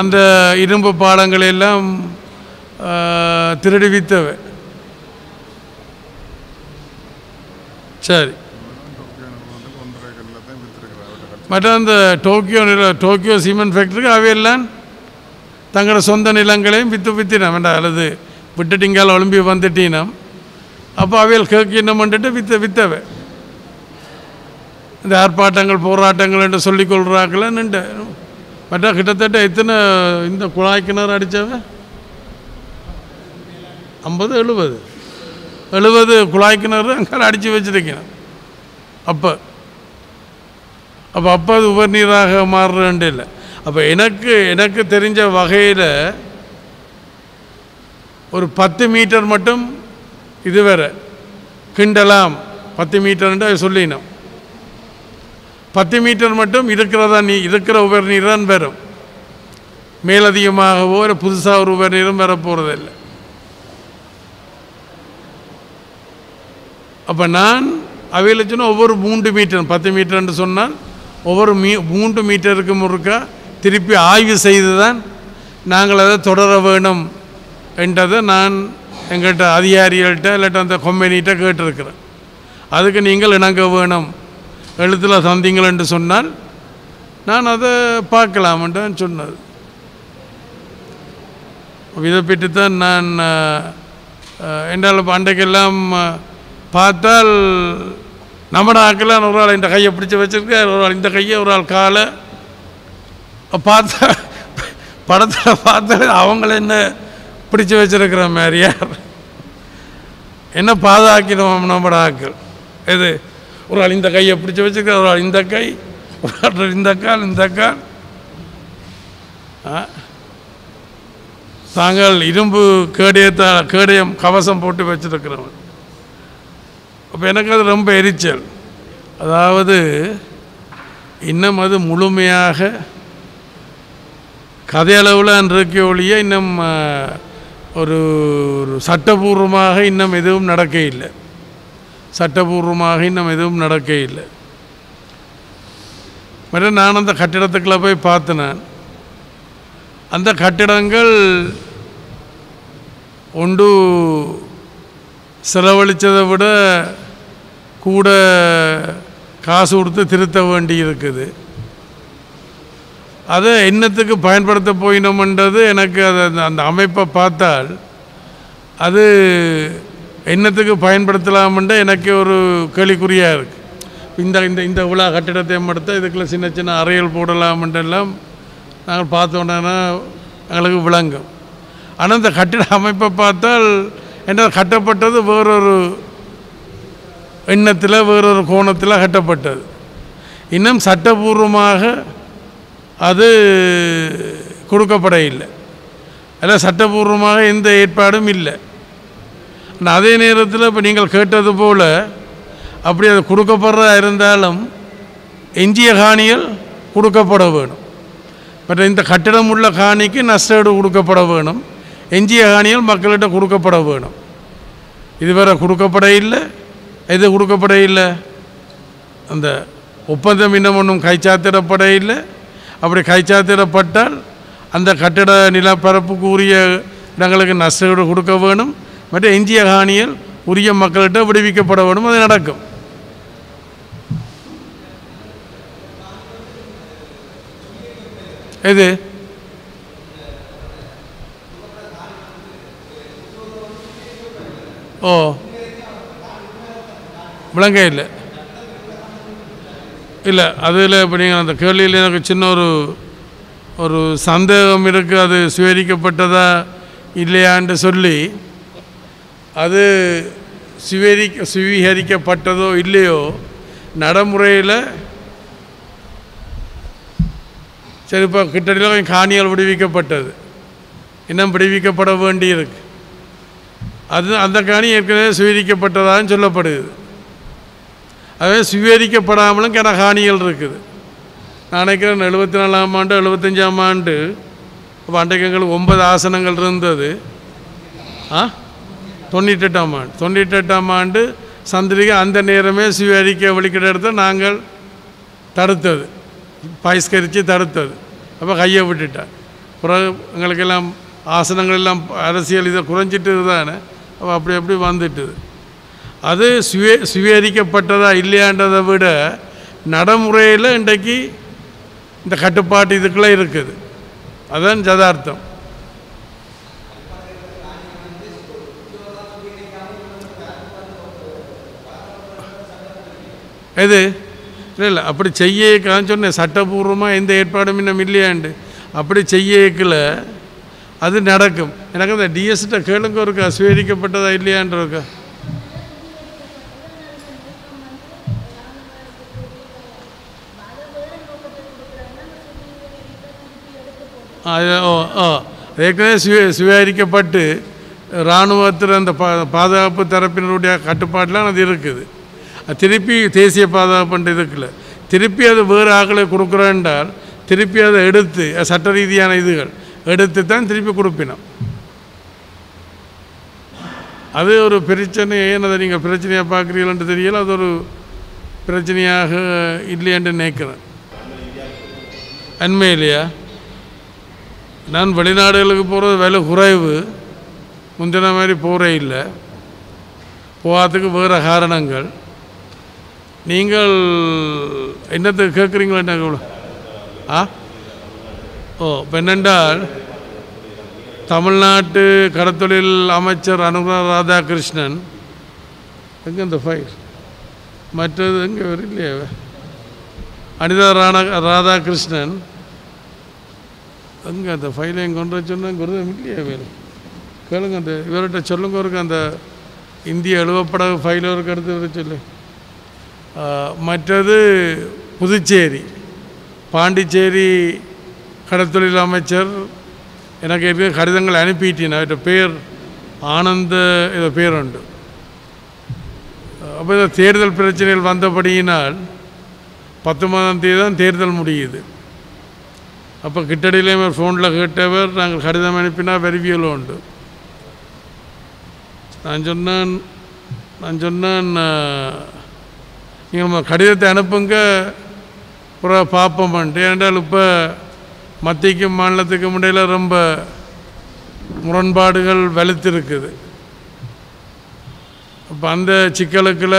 அந்த இரும்பு பாலங்களெல்லாம் திருடி வித்தவை. சரி, மற்ற அந்த டோக்கியோ சிமெண்ட் ஃபேக்டரிக்கு அவையெல்லாம் தங்களோட சொந்த நிலங்களையும் வித்தினம் வேண்டாம், அல்லது விட்டுட்டிங்கால் ஒலிம்பி வந்துட்டினம். அப்போ அவையில் கேட்கினம்ன்ட்டு வித்தவை. இந்த ஆர்ப்பாட்டங்கள் போராட்டங்கள் என்று சொல்லிக்கொள்கிறாங்கள நின்று மற்ற கிட்டத்தட்ட எத்தனை இந்த குழாய் கிணறு அடித்தவ 50-70 குழாய் கிணறு அங்கே அடித்து வச்சுருக்கணும். அப்போ அது உபர் நீராக மாறுறேன்ட்டு இல்லை. அப்போ எனக்கு தெரிஞ்ச வகையில் ஒரு 10 மீட்டர் மட்டும் இதுவரை கிண்டலாம். 10 மீட்டர்ன்ட்டு சொல்லினோம். 10 மீட்டர் மட்டும் இருக்கிற உபர் நீர் தான் வரும். மேலதிகமாகவோ புதுசாக ஒரு உபர் நீரும் வரப்போகிறதில்லை. அப்போ நான் அவையில் சொன்னால் ஒவ்வொரு 3 மீட்டர் 10 மீட்டர்ன்னு சொன்னால் ஒவ்வொரு 3 மீட்டருக்கு முறுக்கா திருப்பி ஆய்வு செய்து தான் நாங்கள் அதை தொடர வேணும் என்றதை நான் எங்கள்கிட்ட அதிகாரிகள்கிட்ட இல்லாட்ட அந்த கம்பெனிகிட்ட கேட்டிருக்கிறேன். அதுக்கு நீங்கள் இணங்க வேணும், எழுத்தில் தந்தீங்கள் என்று சொன்னால் நான் அதை பார்க்கலாம்ன்ட்டு சொன்னது. இதை பற்றி தான் நான் என்றால் அன்றைக்கெல்லாம் பார்த்தால் நம்மட ஆக்கெல்லாம் ஒரு ஆள் இந்த கையை பிடிச்சி வச்சுருக்கார், ஒரு ஆள் இந்த கையை, ஒரு ஆள் காலை பார்த்தா படத்தில் பார்த்தாலே அவங்கள என்ன பிடிச்சி வச்சுருக்கிற மாதிரி யார் என்ன பாதாக்கிடுவோம் நம்மட ஆக்கள். எது ஒரு ஆள் இந்த கையை பிடிச்சி வச்சுருக்க, ஒரு ஆள் இந்த கை, ஒரு ஆள் இந்த கால் தாங்கள் இரும்பு கேடயம் கவசம் போட்டு வச்சுருக்கிறவன். அப்போ எனக்கு அது ரொம்ப எரிச்சல். அதாவது இன்னும் அது முழுமையாக கதையளவில் இருக்க ஒழிய இன்னும் ஒரு சட்டபூர்வமாக இன்னும் எதுவும் நடக்க இல்லை. மற்ற நான் அந்த கட்டிடத்துக்குள்ளே போய் பார்த்தேன். அந்த கட்டிடங்கள் ஒன்று செலவழித்ததை விட கூட காசு கொடுத்து திருத்த வேண்டி இருக்குது. அதை என்னத்துக்கு பயன்படுத்த போயினோம்ன்றது எனக்கு அந்த அமைப்பை பார்த்தால் அது என்னத்துக்கு பயன்படுத்தலாம்ன்ற எனக்கு ஒரு கேள்விக்குறியாக இருக்குது. இந்த இந்த இந்த விழா கட்டிடத்தை எடுத்தால் இதுக்குள்ள சின்ன சின்ன அறைகள் போடலாம்ன்றெல்லாம் நாங்கள் பார்த்தோன்னா எங்களுக்கு விளங்கும். ஆனால் இந்த கட்டிட அமைப்பை பார்த்தால் என்ன கட்டப்பட்டது வேறொரு எண்ணத்தில் வேறொரு கோணத்தில் கட்டப்பட்டது. இன்னும் சட்டபூர்வமாக அது கொடுக்கப்பட இல்லை. அதில் சட்டபூர்வமாக எந்த ஏற்பாடும் இல்லை. ஆனால் அதே நேரத்தில் இப்போ நீங்கள் கேட்டது போல் அப்படி அது கொடுக்கப்படுறதா இருந்தாலும் எஞ்சிய காணிகள் கொடுக்கப்பட வேணும். பட் இந்த கட்டிடம் உள்ள காணிக்கு நஷ்டஈடு கொடுக்கப்பட வேணும். எஞ்சிய காணிகள் மக்கள்கிட்ட கொடுக்கப்பட வேணும். இதுவரை கொடுக்கப்பட இல்லை. எது கொடுக்கப்பட இல்லை? அந்த ஒப்பந்தம் இன்னும் ஒன்றும் கைச்சாத்திடப்பட இல்லை. அப்படி கைச்சாத்திடப்பட்டால் அந்த கட்டிட நிலப்பரப்புக்கு உரிய இடங்களுக்கு நஷ்டஈடு கொடுக்க வேணும். மற்ற எஞ்சிய காணிகள் உரிய மக்கள்கிட்ட விடுவிக்கப்பட வேணும். அது நடக்கும். எது ஓ விளங்க இல்லை இல்லை அதில் இப்போ நீங்கள் அந்த கேள்வியில் எனக்கு சின்ன ஒரு சந்தேகம் இருக்குது. அது சுவீகரிக்கப்பட்டதா இல்லையான்னு சொல்லி அது சுவீகரிக்கப்பட்டதோ இல்லையோ நடைமுறையில் சரி இப்போ கிட்டத்தட்ட கொஞ்சம் காணிகள் விடுவிக்கப்பட்டது, இன்னும் விடுவிக்கப்பட வேண்டியிருக்கு. அது அந்த காணி ஏற்கனவே சுவீகரிக்கப்பட்டதான்னு சொல்லப்படுது. அதே சுவீகரிக்கப்படாமலும் கிண காணிகள் இருக்குது. நான் நினைக்கிறேன் 74ஆம் ஆண்டு 75ஆம் ஆண்டு அப்போ அன்றைக்கு எங்களுக்கு 9 ஆசனங்கள் இருந்தது. 98ஆம் ஆண்டு சந்திரிகை அந்த நேரமே சுவீகரிக்க வழிக்கிட்ட இடத்த நாங்கள் தடுத்தது, பகிஷ்கரித்து தடுத்தது. அப்போ கையை விட்டுட்டார். பிறகு எங்களுக்கெல்லாம் ஆசனங்கள் எல்லாம் அரசியல் இதை குறைஞ்சிட்டு தானே, அப்போ அப்படி வந்துட்டுது. அது சுவீகரிக்கப்பட்டதா இல்லையான்றதை விட நடைமுறையில் இன்றைக்கு இந்த கட்டுப்பாட்டு இதுக்குள்ளே இருக்குது. அதுதான் யதார்த்தம். எது இல்லை அப்படி செய்யக்கான்னு சொன்னேன். சட்டபூர்வமாக எந்த ஏற்பாடும் இன்னும் இல்லையாண்டு அப்படி செய்யக்கல அது நடக்கும். எனக்கு அந்த டிஎஸ்கிட்ட கேளுங்க இருக்கா சுவீகரிக்கப்பட்டதா இல்லையான்ற இருக்கா? ஏற்கனவே சுவீகரிக்கப்பட்டு இராணுவத்தில் அந்த பாதுகாப்பு தரப்பினருடைய கட்டுப்பாட்டெலாம் அது இருக்குது. திருப்பி தேசிய பாதுகாப்புன்ற இதுக்குள்ள திருப்பி அது வேறு ஆக்களை கொடுக்குறேன்றால் திருப்பி அதை எடுத்து சட்ட ரீதியான இதுகள் எடுத்து தான் திருப்பி கொடுப்பினோம். அது ஒரு பிரச்சனை. ஏன் அதை நீங்கள் பிரச்சனையாக பார்க்குறீங்கன்னு தெரியல. அது ஒரு பிரச்சனையாக இல்லையென்று நினைக்கிறேன். அண்மையிலையா நான் வெளிநாடுகளுக்கு போகிறது விலை குறைவு, முந்தின மாதிரி போகிறே இல்லை. போகிறதுக்கு வேறு காரணங்கள். நீங்கள் என்னத்துக்கு கேட்குறீங்களா? என்ன இப்போ என்னென்றால் தமிழ்நாட்டு கடத்தொழில் அமைச்சர் அனுராக் ராதாகிருஷ்ணன் எங்கே இந்த ஃபைல் மற்றது எங்கே வரும் இல்லையா அனிதா ராதாகிருஷ்ணன் அங்கே அந்த ஃபைலையும் கொண்டு வர சொன்னால் குருதம் இல்லையா வேறு கேளுங்க. அந்த இவர்கிட்ட சொல்லுங்க இருக்கு அந்த இந்திய எழுவப்பட ஃபைல் ஒரு எடுத்து வர சொல்லு. மற்றது புதுச்சேரி பாண்டிச்சேரி கடத்தொழில் அமைச்சர் எனக்கு ஏற்கனவே கடிதங்கள் அனுப்பிட்டேன். அவர்கிட்ட பேர் ஆனந்த இதை பேர் உண்டு. அப்போ இந்த தேர்தல் பிரச்சனைகள் வந்தபடியினால் 19ஆம் தேதி தான் தேர்தல் முடியுது. அப்போ கிட்டடியிலேயே ஃபோனில் கேட்டவர் நாங்கள் கடிதம் அனுப்பினா வெறிவியல் உண்டு. நான் சொன்னேன் நீங்கள் கடிதத்தை அனுப்புங்க புற பார்ப்போம்ன்ட்டு. ஏனென்றால் இப்போ மத்தியக்கும் மாநிலத்துக்கும் இடையில் ரொம்ப முரண்பாடுகள் வலுத்திருக்குது. அப்போ அந்த சிக்கலுக்குள்ள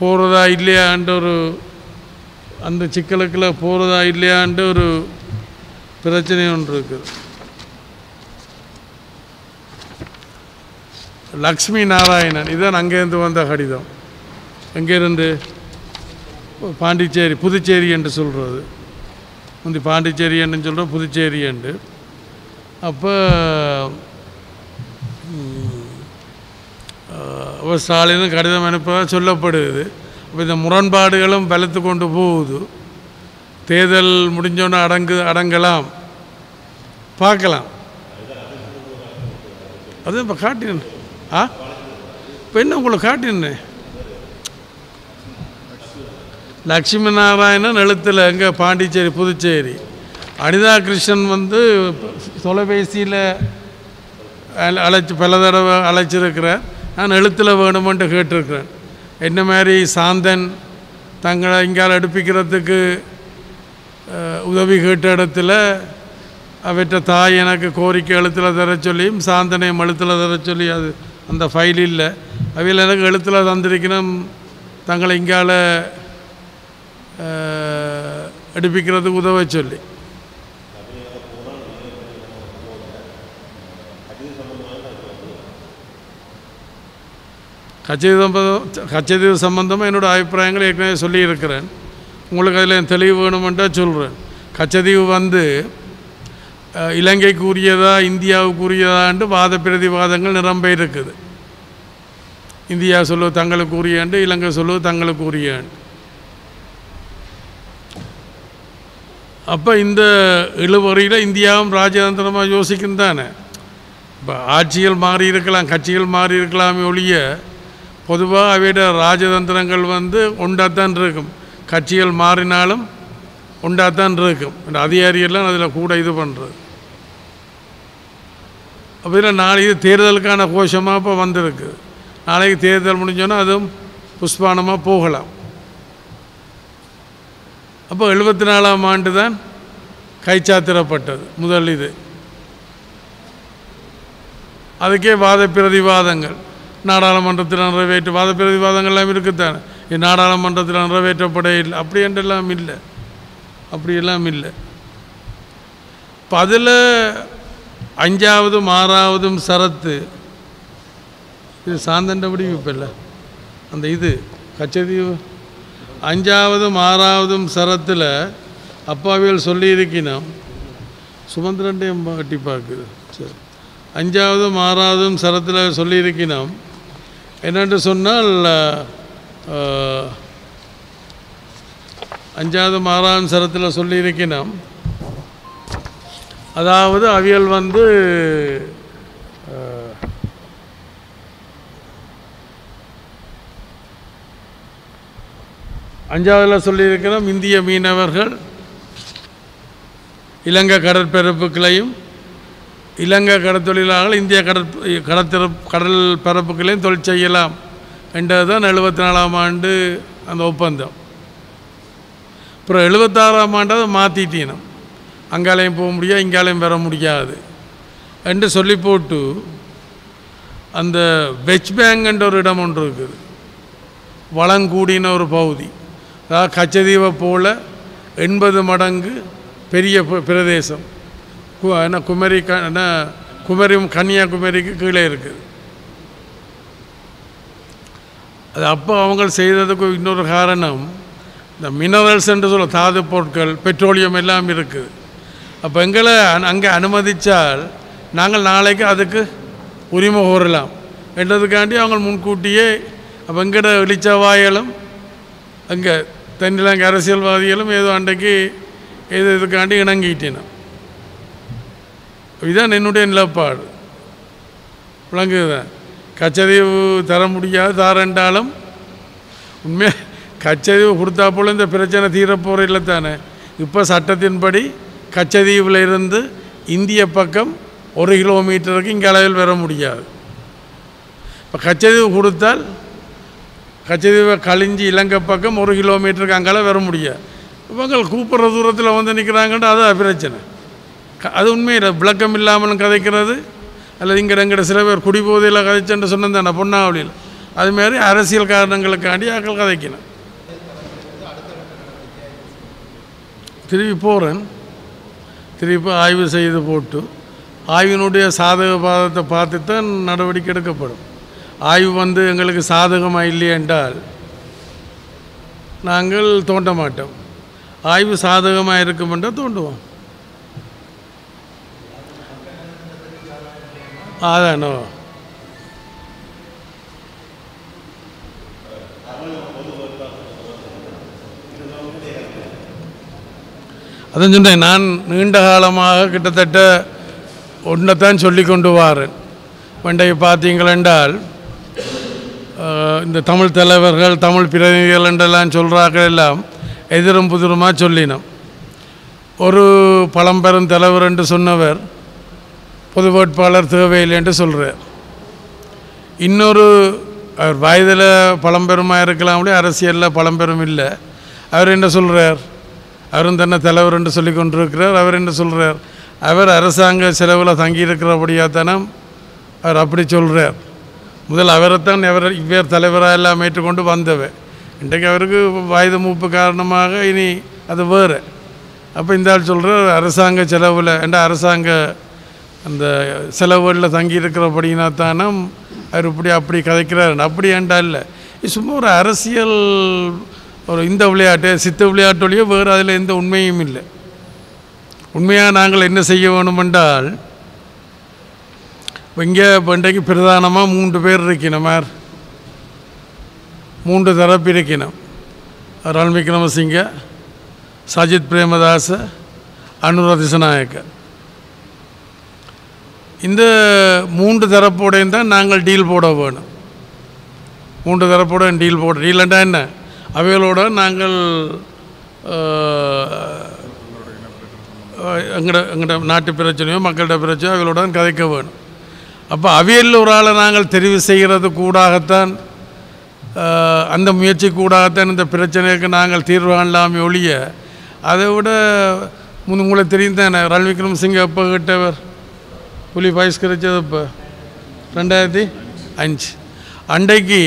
போகிறதா இல்லையான்ற அந்த சிக்கலுக்குள்ள போகிறதா இல்லையான்ற ஒரு பிரச்சனை ஒன்று இருக்குது. லக்ஷ்மி நாராயணன் இதுதான் அங்கேருந்து வந்த கடிதம். எங்கேருந்து பாண்டிச்சேரி புதுச்சேரி என்று சொல்கிறது, முந்தி பாண்டிச்சேரி என்று சொல்கிறோம், புதுச்சேரி என்று. அப்போ ஸ்டாலினும் கடிதம் அனுப்பதாக சொல்லப்படுது. அப்போ இந்த முரண்பாடுகளும் பலத்து கொண்டு போகுது. தேர்தல் முடிஞ்சோன்னு அடங்கலாம், பார்க்கலாம். அது இப்போ காட்டினேன். இப்போ என்ன உங்களை காட்டினேன், லக்ஷ்மி நாராயணன் எழுத்தில் எங்கே பாண்டிச்சேரி புதுச்சேரி. அனிதா கிருஷ்ணன் தொலைபேசியில் பல தடவை அழைச்சிருக்கிறேன். நான் எழுத்தில் வேணுமென்ட்டு கேட்டிருக்கிறேன். என்ன மாதிரி சாந்தன் தங்களை இங்கால் எடுப்பிக்கிறதுக்கு உதவி கேட்ட இடத்துல அவற்ற தாய் எனக்கு கோரிக்கை எழுத்தில் தர சொல்லியும் சாந்தனையும் எழுத்தில் தர சொல்லி அது அந்த ஃபைல் இல்லை. அவையில் எனக்கு எழுத்தில் தந்திருக்கணும் தங்களை இங்கால எடுப்பிக்கிறதுக்கு உதவ சொல்லி. கச்சதீவு சம்பந்தமாக என்னோடய அபிப்பிராயங்கள் ஏற்கனவே சொல்லியிருக்கிறேன். உங்களுக்கு அதில் தெளிவு வேணுமென்றா சொல்கிறேன். கச்சதீவு இலங்கைக்கு உரியதா இந்தியாவுக்கு உரியதான்ட்டு வாத பிரதிவாதங்கள் நிரம்ப இருக்குது. இந்தியா சொல்லுவது தங்களுக்கு உரியாண்டு, இலங்கை சொல்லுவது தங்களுக்கு உரியாண்டு. அப்போ இந்த இழுவறையில் இந்தியாவும் ராஜதந்திரமாக யோசிக்கும் தானே. இப்போ ஆட்சிகள் மாறி இருக்கலாம், கட்சிகள் மாறி இருக்கலாமே ஒழிய பொதுவாக அவையோட ராஜதந்திரங்கள் ஒன்றாத்தான் இருக்கும். கட்சிகள் மாறினாலும் ஒன்றாத்தான் இருக்கும். அதிகாரிகள்லாம் அதில் கூட இது பண்ணுறது. அப்போ இதில் நாளைக்கு தேர்தலுக்கான கோஷமாக இப்போ வந்திருக்கு. நாளைக்கு தேர்தல் முடிஞ்சோன்னா அதுவும் புஷ்பானமாக போகலாம். அப்போ 74ஆம் ஆண்டு தான் கைச்சாத்திரப்பட்டது முதல் இது. அதுக்கே வாத பிரதிவாதங்கள் நாடாளுமன்றத்தில் வாத பிரதிவாதங்கள்லாம் இருக்குத்தானே. நாடாளுமன்றத்தில் நிறைவேற்றப்பட இல்லை, அப்படி என்றெல்லாம் இல்லை, அப்படியெல்லாம் இல்லை. இப்போ அதில் 5ஆவதும் 6ஆவதும் சரத்து இது சாந்தண்டபடி இப்போ இல்லை அந்த இது கச்சதீவு 5ஆவதும் 6ஆவதும் சரத்தில் அப்பாவியல் சொல்லியிருக்கணும். சுமந்திரண்டையும் கட்டி பார்க்குது. சரி, 5ஆவதும் 6ஆவதும் சரத்தில் சொல்லியிருக்கணும். என்னென்று சொன்னால் 5ஆவதும் 6ஆவதும் சரத்தில் சொல்லியிருக்கணும். அதாவது அவியல் 5ஆவதில் சொல்லியிருக்கிறோம், இந்திய மீனவர்கள் இலங்கை கடற்பரப்புகளையும் இலங்கை கடற்தொழிலாளர்கள் இந்திய கடல் பரப்புகளையும் தொழில் செய்யலாம் என்றது தான் 74ஆம் ஆண்டு அந்த ஒப்பந்தம். அப்புறம் 76ஆம் ஆண்டு அதை மாற்றிட்டீனம், அங்காலையும் போக முடியாது இங்காலையும் வர முடியாது என்று சொல்லி போட்டு அந்த வெச் பேங்க்ன்ற ஒரு இடம் ஒன்று இருக்குது, வளங்கூடின ஒரு பகுதி. அதாவது கச்சதீவை போல் 80 மடங்கு பெரிய பிரதேசம். என்ன குமரி கன்னியாகுமரிக்கு கீழே இருக்குது. அது அப்போ அவங்க செய்ததுக்கு இன்னொரு காரணம், இந்த மினரல்ஸ் என்று சொல்ல தாது பொருட்கள் பெட்ரோலியம் எல்லாம் இருக்குது. அப்போ எங்களை அங்கே அனுமதித்தால் நாங்கள் நாளைக்கு அதுக்கு உரிமை கோரலாம் என்றதுக்காண்டி அவங்க முன்கூட்டியே அப்போ எங்கட வெளிச்சவாய்களும் அங்கே தென்னிலங்கை அரசியல்வாதிகளும் ஏதோ அன்றைக்கு ஏதோ இதுக்காண்டி இணங்கிட்டேன். இதுதான் என்னுடைய நிலப்பாடு. விளங்குதான். கச்சதீவு தர முடியாது, தாரென்றாலும் உண்மையாக கச்சதீவு கொடுத்தா போல் இந்த பிரச்சனை தீரப்போகிற இல்லை தானே. இப்போ சட்டத்தின்படி கச்சதீவில் இருந்து இந்திய பக்கம் 1 கிலோமீட்டருக்கு இங்கே அளவில் வர முடியாது. இப்போ கச்சதீவு கொடுத்தால் கச்சதீவை கழிஞ்சி இலங்கை பக்கம் 1 கிலோமீட்டருக்கு அங்கால வர முடியாது. இவங்க கூப்பிட்ற தூரத்தில் நிற்கிறாங்கன்ட்டு அது பிரச்சனை. அது உண்மையில் விளக்கம் இல்லாமலும் கதைக்கிறது, அல்லது எங்கட சில பேர் குடிபோதையில் கதைச்சேன்னு சொன்னது தானே பொன்னாவளியில். அதுமாரி அரசியல் காரணங்களுக்காண்டி ஆக்கள் கதைக்கணும். திருப்பி போகிறேன், திருப்பி ஆய்வு செய்து போட்டு ஆய்வினுடைய சாதக பாதத்தை பார்த்து தான் நடவடிக்கை எடுக்கப்படும். ஆய்வு எங்களுக்கு சாதகமாக இல்லை என்றால் நாங்கள் தோண்ட மாட்டோம். ஆய்வு சாதகமாக இருக்குமென்றா தோண்டுவோம். அதானோ அதான் சொன்னேன். நான் நீண்ட காலமாக கிட்டத்தட்ட ஒன்றைத்தான் சொல்லி கொண்டு வாரேன். பண்டைய பார்த்தீங்களென்றால் இந்த தமிழ் தலைவர்கள் தமிழ் பிரதிநிதிகள் என்றெல்லாம் சொல்கிறார்கள் எல்லாம் எதிரும் புதிருமாக சொல்லினோம். ஒரு பழம்பெரும் தலைவர் என்று சொன்னவர் பொது வேட்பாளர் தேவையில்லை என்று சொல்கிறார். இன்னொரு அவர் வயதில் பழம்பெருமாக இருக்கலாம், அரசியலில் பழம்பெரும் இல்லை. அவர் என்ன சொல்கிறார்? அவரும் தன்னை தலைவர் என்று சொல்லி கொண்டிருக்கிறார். அவர் என்ன சொல்கிறார்? அவர் அரசாங்க செலவில் தங்கியிருக்கிறபடியாக தானே அவர் அப்படி சொல்கிறார். முதல் அவரைத்தான் இவ்வேறு தலைவராக எல்லாம் ஏற்றுக்கொண்டு வந்தவர். இன்றைக்கு அவருக்கு வயது மூப்பு காரணமாக இனி அது வேறு. அப்போ இந்த ஆள் சொல்கிறார் அரசாங்க செலவில் என்ற அரசாங்க அந்த செலவுகளில் தங்கியிருக்கிறபடினா தானே அவர் இப்படி அப்படி கதைக்கிறார். அப்படி ஏண்டா இல்லை, சும்மா ஒரு அரசியல் ஒரு இந்த விளையாட்டு சித்த விளையாட்டோடையோ வேறு அதில் எந்த உண்மையும் இல்லை. உண்மையாக நாங்கள் என்ன செய்ய வேணுமென்றால் இங்கே இப்போ இன்றைக்கு பிரதானமாக 3 பேர் இருக்கணும். 3 தரப்பு இருக்கணும். ரணில் விக்ரமசிங்க, சஜித் பிரேமதாச, அனுர திசாநாயக்க. இந்த 3 தரப்போடையும் தான் நாங்கள் டீல் போட வேணும். 3 தரப்போட டீல்ண்டா என்ன? அவைகளோட நாங்கள் எங்கட நாட்டு பிரச்சனையோ மக்கள்கிட்ட பிரச்சனையோ அவைகளோட கதைக்க வேணும். அப்போ அவையில் ஒரு ஆளை நாங்கள் தெரிவு செய்கிறது கூடாகத்தான், அந்த முயற்சி கூடாகத்தான் இந்த பிரச்சனைக்கு நாங்கள் தீர்வு காணலாமே ஒழிய, அதை விட உங்களுக்கு தெரியும் தானே ரணில் விக்ரமசிங்க எப்போ கிட்டவர் புலி பகிஷ்கரித்தது இப்போ 2005. அன்றைக்கு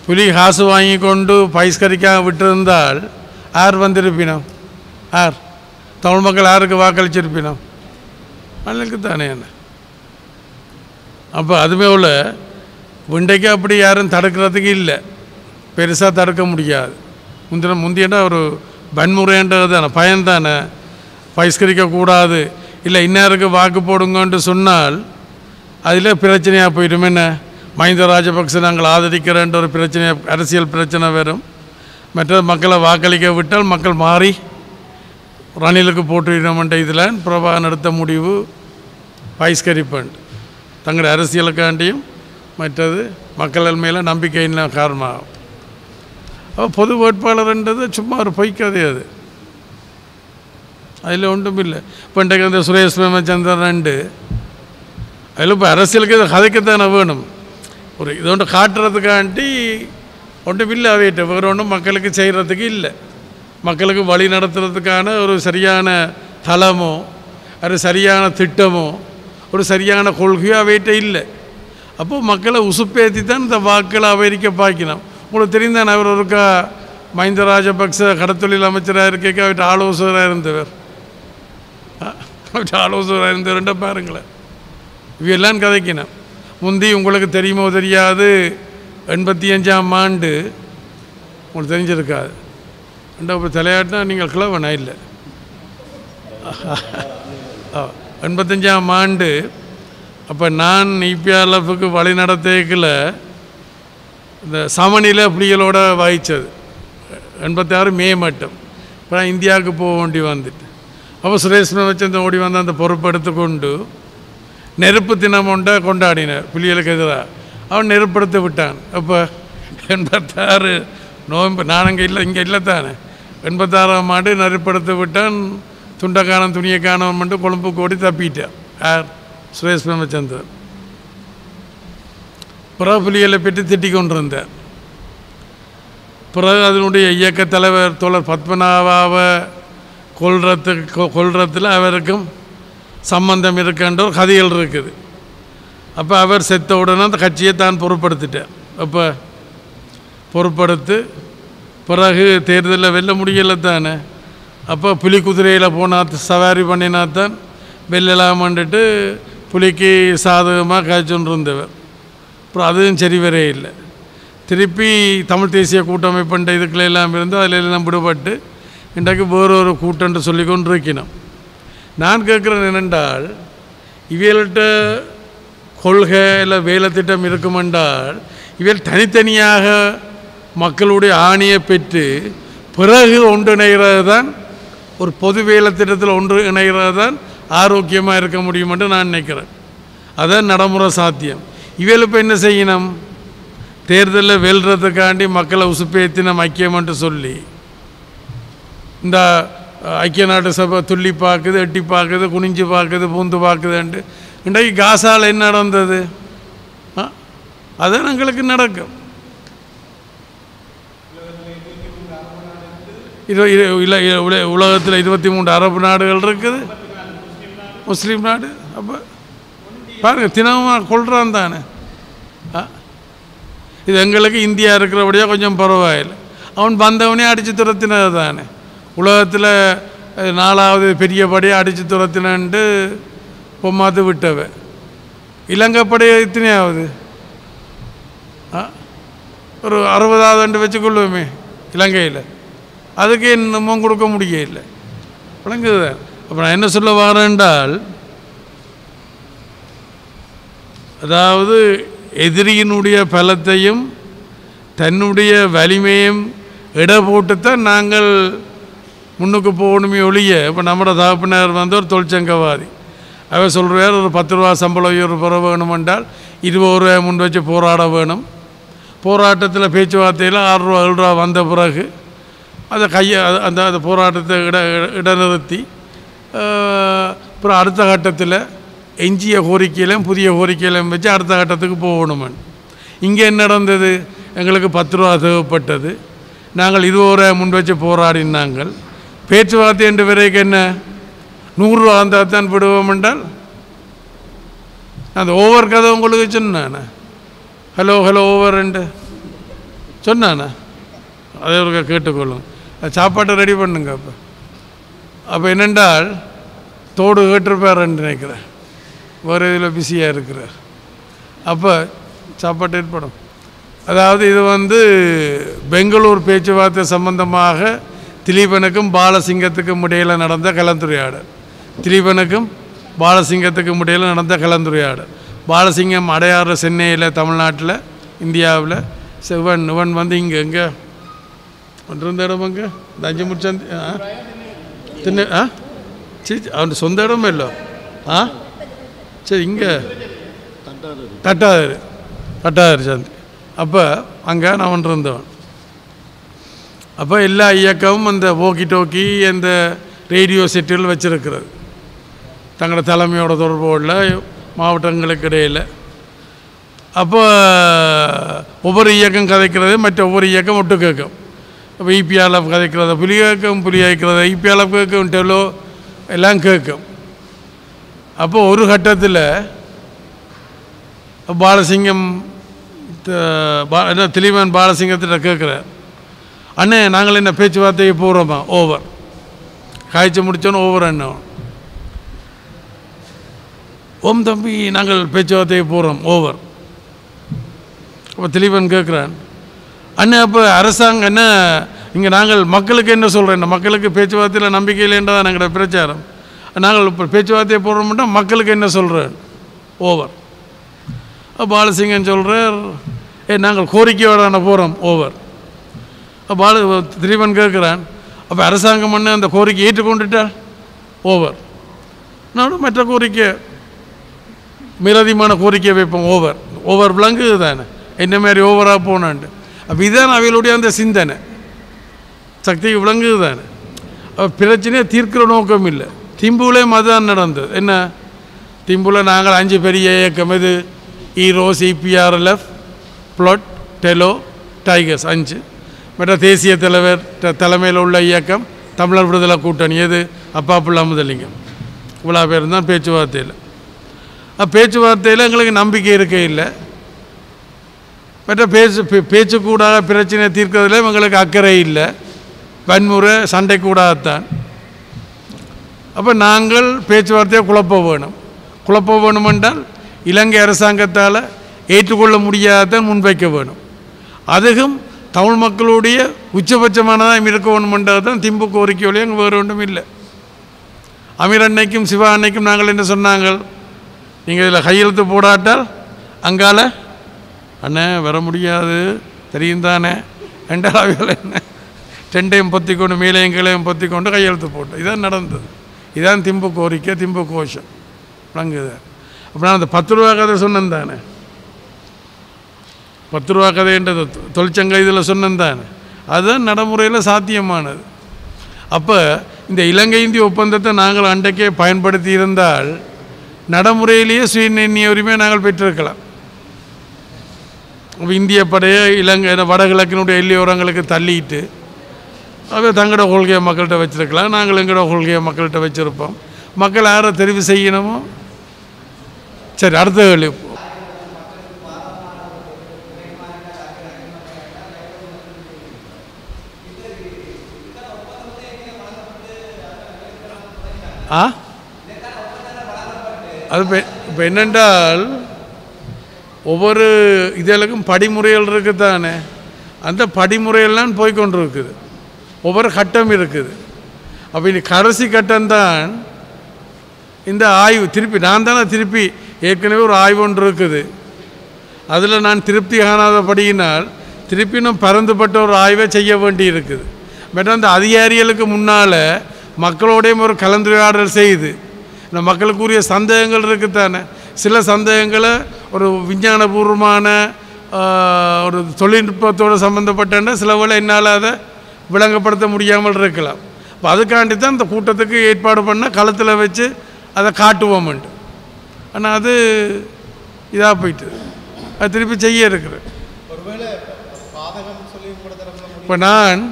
புலி காசு வாங்கி கொண்டு பகிஷ்கரிக்காக விட்டிருந்தால் யார் வந்திருப்பினோம்? யார் தமிழ் மக்கள் யாருக்கு வாக்களிச்சிருப்பினோம்? ரணிலுக்கு தானே. என்ன அப்போ அதுமே உள்ள இன்றைக்கு அப்படி யாரும் தடுக்கிறதுக்கு இல்லை, பெருசாக தடுக்க முடியாது. முந்தியண்டா ஒரு வன்முறைன்றது தானே, பயன்தானே, பகிஷ்கரிக்கக்கூடாது இல்லை இன்னாருக்கு வாக்கு போடுங்கன்ட்டு சொன்னால் அதில் பிரச்சனையாக போயிடும். என்ன மஹிந்த ராஜபக்ச நாங்கள் ஆதரிக்கிறன்ற ஒரு பிரச்சனை, அரசியல் பிரச்சனை வரும். மற்ற மக்களை வாக்களிக்க விட்டால் மக்கள் மாறி ரணிலுக்கு போட்டுவிடணுமென்ற இதில் பிரபாகரன் எடுத்த முடிவு பகிஷ்கரிப்பேன் தங்களுடைய அரசியலுக்காண்டியும் மற்றது மக்கள் மேலே நம்பிக்கையின் காரணமாகும். அப்போ பொது வேட்பாளர்ன்றது சும்மா ஒரு பொய்க்கதை, அது அதில் ஒன்றும் இல்லை. இப்போ இன்றைக்கு வந்து சுரேஷ் பிரேமச்சந்திரன் அதில் இப்போ அரசியலுக்கு இதை கதைக்கத்தானே வேணும். ஒரு இது ஒன்று காட்டுறதுக்காண்டி ஒன்றும் இல்லை, அவையிட்ட வேறு ஒன்றும் மக்களுக்கு செய்கிறதுக்கு இல்லை. மக்களுக்கு வழி நடத்துறதுக்கான ஒரு சரியான தளமோ அது சரியான திட்டமோ ஒரு சரியான கொள்கையோ அவையிட்ட இல்லை. அப்போது மக்களை உசுப்பேற்றி தான் இந்த வாக்களை அவைக்க பார்க்கணும். உங்களுக்கு தெரிந்தானே அவர் ஒருக்கா மஹிந்த ராஜபக்ச கடத்தொழில் அமைச்சராக இருக்க அவர்கிட்ட ஆலோசகராக இருந்தவர், பாருங்களேன். இவையெல்லாம் கதைக்கணும். முந்தி உங்களுக்கு தெரியுமோ தெரியாது, 85ஆம் ஆண்டு உங்களுக்கு தெரிஞ்சிருக்காது. இப்போ தலையாட்டினா நீங்கள் கிளவனா இல்லை. 85ஆம் ஆண்டு அப்போ நான் இபிஆர்எஃப்க்கு வழி நடத்திக்கல இந்த சமநிலை புலிகளோட வகித்தது 86 மே மட்டும். இப்போ நான் இந்தியாவுக்கு போக வேண்டி வந்துட்டு அப்போ சுரேஷ் பிரேமச்சந்திரன் ஓடி வந்து அந்த பொறுப்பெடுத்து கொண்டு நெருப்பு தினம் ஒன்றை கொண்டாடினார் புலிகளுக்கு எதிராக. அவன் நெருப்படுத்த விட்டான். அப்போ 86 நவம்பர், நான் அங்கே இல்லை, இங்கே இல்லை தானே, 86ஆம் ஆண்டு நெருப்படுத்த விட்டான். துண்டக்கானம் துணியை காணவன் மட்டும் கொழும்புக்கு ஓடி தப்பிட்டார். யார்? சுரேஷ் பிரேமச்சந்திரன். பிறகு புலிகளை பற்றி திட்டிக் கொண்டிருந்தார். பிறகு அதனுடைய இயக்க தலைவர் தோழர் பத்மநாபாவை கொல்றத்தில் அவருக்கும் சம்பந்தம் இருக்கின்ற ஒரு கதைகள் இருக்குது. அப்போ அவர் செத்த உடனே அந்த கட்சியை தான் பொறுப்படுத்திட்டார். அப்போ பொறுப்படுத்து பிறகு தேர்தலில் வெல்ல முடியலை தானே. அப்போ புலி குதிரையில் போனால் சவாரி பண்ணினாத்தான் வெல்லலாமன்ட்டு புலிக்கு சாதகமாக காய்ச்சொன்று இருந்தவர். அப்புறம் அதுவும் சரி வரே இல்லை. திருப்பி தமிழ் தேசிய கூட்டமைப்புன்ற இதுக்குள்ளெல்லாம் இருந்து அதிலெல்லாம் விடுபட்டு இன்றைக்கு வேறொரு கூட்டன்று சொல்லி கொண்டு இருக்கணும். நான் கேட்குறேன் என்னென்றால், இவைகள்கிட்ட கொள்கை இல்லை வேலை திட்டம் இருக்குமென்றால் இவைகள் தனித்தனியாக மக்களுடைய ஆணையை பெற்று பிறகு ஒன்றிணைகிறது தான், ஒரு பொது வேலை திட்டத்தில் ஒன்று இணைகிறது தான் ஆரோக்கியமாக இருக்க முடியும் என்று நான் நினைக்கிறேன். அதான் நடைமுறை சாத்தியம். இவைகள் இப்போ என்ன செய்யணும்? தேர்தலில் வெல்றதுக்காண்டி மக்களை உசுப்பேற்றின ஐக்கியம் என்று சொல்லி இந்த ஐக்கிய நாட்டு சபை துள்ளி பார்க்குது, எட்டி பார்க்குது, குனிஞ்சு பார்க்குது, பூந்து பார்க்குதுன்ட்டு இன்றைக்கு காசால் என்ன நடந்தது? அதான் எங்களுக்கு நடக்கும். உலகத்தில் 23 அரபு நாடுகள் இருக்குது, முஸ்லீம் நாடு. அப்போ பாருங்கள், தினமும் கொள்றான் தானே. இது எங்களுக்கு இந்தியா இருக்கிறபடியாக கொஞ்சம் பரவாயில்லை. அவன் வந்தவனே அடித்து துரத்தினது தானே. உலகத்தில் 4வது பெரியபடியாக அடித்து துரத்தினன்ட்டு பொம்மாத்து விட்டவ. இலங்கை படை எத்தனையாவது? ஒரு 60வது வச்சுக்கொள்ளுவோமே இலங்கையில். அதுக்கு இன்னமும் கொடுக்க முடியல. விளங்குது. அப்போ நான் என்ன சொல்ல வரேன்றால், அதாவது எதிரியினுடைய பலத்தையும் தன்னுடைய வலிமையும் இட போட்டுத்தான் நாங்கள் முன்னுக்கு போகணுமே ஒழிய. இப்போ நம்மளோட தகப்பினர் வந்து ஒரு தொழிற்சங்கவாதி. அவர் சொல்கிறார், ஒரு 10 ரூபா சம்பளம் உயர்வு பெற வேணுமென்றால் 20 ரூபாய் முன் வச்சு போராட வேணும். போராட்டத்தில் பேச்சுவார்த்தையில் 6 ரூபா 7 ரூபா வந்த பிறகு அதை அந்த போராட்டத்தை இடநிறுத்தி அப்புறம் அடுத்த கட்டத்தில் எஞ்சிய கோரிக்கையிலும் புதிய கோரிக்கையிலும் வச்சு அடுத்த கட்டத்துக்கு போகணுமென்னு. இங்கே என்ன நடந்தது? எங்களுக்கு 10 ரூபா தேவைப்பட்டது, நாங்கள் 20 ரூபாய் முன் வச்சு போராடினாங்கள். பேச்சுவார்த்தை என்று வரைக்கும் என்ன 100 ரூபா வந்தால் தான் விடுவோம் என்றால் அந்த ஓவர் கதை உங்களுக்கு சொன்னானே. ஹலோ ஓவர்ன்ட்டு சொன்னானே. அதே ஒரு கேட்டுக்கொள்ளுங்க. சாப்பாட்டை ரெடி பண்ணுங்க. அப்போ என்னென்றால் தோடு கேட்டிருப்பாருன்னு நினைக்கிறேன், வேறு இதில் பிஸியாக இருக்கிறார். அப்போ சாப்பாட்டு ஏற்படும். அதாவது இது வந்து பெங்களூர் பேச்சுவார்த்தை சம்பந்தமாக திலீபனுக்கும் பாலசிங்கத்துக்கும் இடையில் நடந்த கலந்துரையாடல். திலீபனுக்கும் பாலசிங்கத்துக்கும் இடையில் நடந்த கலந்துரையாடல். பாலசிங்கம் அடையாறு சென்னையில், தமிழ்நாட்டில், இந்தியாவில். இவன் வந்து இங்கே இருந்த இடம் அங்கே தஞ்சை முடிச்சாந்தி சரி, அவன் சொந்த இடமே இல்லை. சரி, இங்கே தட்டாறு சாந்தி. அப்போ அங்கே நான் இருந்தவன். அப்போ எல்லா இயக்கமும் அந்த ஓக்கி டோக்கி அந்த ரேடியோ செட்டில் வச்சுருக்கிறது, தங்களோட தலைமையோட தொடர்போட மாவட்டங்களுக்கு இடையில். அப்போ ஒவ்வொரு இயக்கம் கதைக்கிறது மற்ற ஒவ்வொரு இயக்கம் ஒட்டு கேட்கும். இப்போ இபிஆர்எஃப் கதைக்கிறத புலி கேட்கிறத இபிஆர்எஃப் கேட்கும், டெலோ எல்லாம் கேட்கும். அப்போ ஒரு கட்டத்தில் பாலசிங்கம் என்ன திலீபன் பாலசிங்கத்திட்ட கேட்குறார், அண்ணே நாங்கள் என்ன பேச்சுவார்த்தையை போகிறோமா? ஓவர். காய்ச்சி முடித்தோன்னு ஓவர் அண்ணா. ஓம் தம்பி நாங்கள் பேச்சுவார்த்தையை போகிறோம், ஓவர். அப்போ திலீபன் கேட்குறான், அண்ணே அப்போ அரசாங்கம் என்ன இங்கே நாங்கள் மக்களுக்கு என்ன சொல்கிறேன்? மக்களுக்கு பேச்சுவார்த்தையில் நம்பிக்கை இல்லைன்றதான் எங்களோட பிரச்சாரம். நாங்கள் இப்போ பேச்சுவார்த்தையை போடுறோம்னா மக்களுக்கு என்ன சொல்கிறேன்? ஓவர். பாலசிங்கன் சொல்கிறார், நாங்கள் கோரிக்கையோட போகிறோம், ஓவர். திலீபன் கேட்குறான், அப்போ அரசாங்கம் பண்ண அந்த கோரிக்கை ஏற்றுக்கொண்டுட்டால் ஓவர். நானும் மற்ற கோரிக்கை மிரதிமான கோரிக்கை வைப்போம், ஓவர் விளங்குது தானே என்ன மாதிரி ஓவராக போனான்ட்டு. அப்போ இதுதான் அவைகளுடைய அந்த சிந்தனை சக்திக்கு விளங்குது தானே. அப்போ பிரச்சனையை தீர்க்கிற நோக்கம் இல்லை. திம்புலேயும் அதுதான் நடந்தது. என்ன திம்புவில் நாங்கள் 5 பெரிய இயக்கம், இது ஈரோ, சிபிஆர்எல்எஃப், பிளாட், டெலோ, டைகர்ஸ் 5. மற்ற தேசிய தலைவர் தலைமையில் உள்ள இயக்கம் தமிழர் விடுதலை கூட்டணி, எது அப்பாப்புள்ள முதலிங்கம். இவ்வளோ பேர் தான் பேச்சுவார்த்தையில். பேச்சுவார்த்தையில் எங்களுக்கு நம்பிக்கை இருக்க இல்லை. மற்ற பேச்சுக்கூடாக பிரச்சனை தீர்க்கிறதுல எங்களுக்கு அக்கறை இல்லை. வன்முறை சண்டை கூடாகத்தான். அப்போ நாங்கள் பேச்சுவார்த்தையை குழப்ப வேணும் என்றால் இலங்கை அரசாங்கத்தால் ஏற்றுக்கொள்ள முடியாதான் முன்வைக்க வேணும். அதுவும் தமிழ் மக்களுடைய உச்சபட்சமானதாக இருக்க வேணுமென்றது தான் திம்பு கோரிக்கையோடைய அங்கே வேறு ஒன்றும் இல்லை. அமீர் அன்னைக்கும் சிவா அன்னைக்கும் நாங்கள் என்ன சொன்னாங்க, நீங்கள் இதில் கையெழுத்து போடாட்டால் அங்கால அண்ணே வர முடியாது தெரியும் தானே ரெண்டாவது அவையில் என்ன ரெண்டையும் பொத்தி கொண்டு மேலையும் கீழையும் பொத்தி கொண்டு கையெழுத்து போட்டோம். இதான் நடந்தது. இதான் திம்பு கோரிக்கை, திம்பு கோஷம் விளங்குது. அப்போ நான் அந்த 10 ரூபா கதை சொன்னேன் தானே, 10 ரூபா கதைன்றது தொழிற்சங்க இதில் சொன்னேன் தானே, அதுதான் நடைமுறையில் சாத்தியமானது. அப்போ இந்த இலங்கை இந்திய ஒப்பந்தத்தை நாங்கள் அன்றைக்கே பயன்படுத்தி இருந்தால் நடைமுறையிலேயே சுயநிர்ணய உரிமையை நாங்கள் பெற்றிருக்கலாம். அப்போ இந்திய படையை இலங்கை வடகிழக்கினுடைய எல்லையோரங்களுக்கு தள்ளிட்டு அதை தங்களோட கொள்கையை மக்கள்கிட்ட வச்சுருக்கலாம். நாங்கள் எங்களோட கொள்கையை மக்கள்கிட்ட வச்சுருப்போம். மக்கள் யாரை தெரிவு செய்யணுமோ. சரி, அடுத்த கேள்வி. அது இப்போ என்னென்றால் ஒவ்வொரு இதழுக்கும் படிமுறைகள் இருக்குது தானே, அந்த படிமுறையெல்லாம் போய்கொண்டு இருக்குது, ஒவ்வொரு கட்டம் இருக்குது. அப்போ இந்த கடைசி கட்டம்தான் இந்த ஆய்வு. திருப்பி நான் தானே திருப்பி ஏற்கனவே ஒரு ஆய்வு ஒன்று இருக்குது, அதில் நான் திருப்தி காணாதபடியினால் திருப்பி இன்னும் பரந்துபட்ட ஒரு ஆய்வை செய்ய வேண்டி இருக்குது. பட் அந்த அதிகாரிகளுக்கு முன்னால் மக்களோடையும் ஒரு கலந்துரையாடல் செய்து இந்த மக்களுக்குரிய சந்தேகங்கள் இருக்குத்தானே, சில சந்தேகங்களை ஒரு விஞ்ஞானபூர்வமான ஒரு தொழில்நுட்பத்தோடு சம்மந்தப்பட்ட சில வேளை என்னால் அதை விளங்கப்படுத்த முடியாமல் இருக்கலாம். இப்போ அதுக்காண்டி தான் இந்த கூட்டத்துக்கு ஏற்பாடு பண்ண களத்தில் வச்சு அதை காட்டுவோம்ண்டு. ஆனால் அது இதாக போயிட்டு அது திருப்பி செய்ய இருக்கிறேன். இப்போ நான்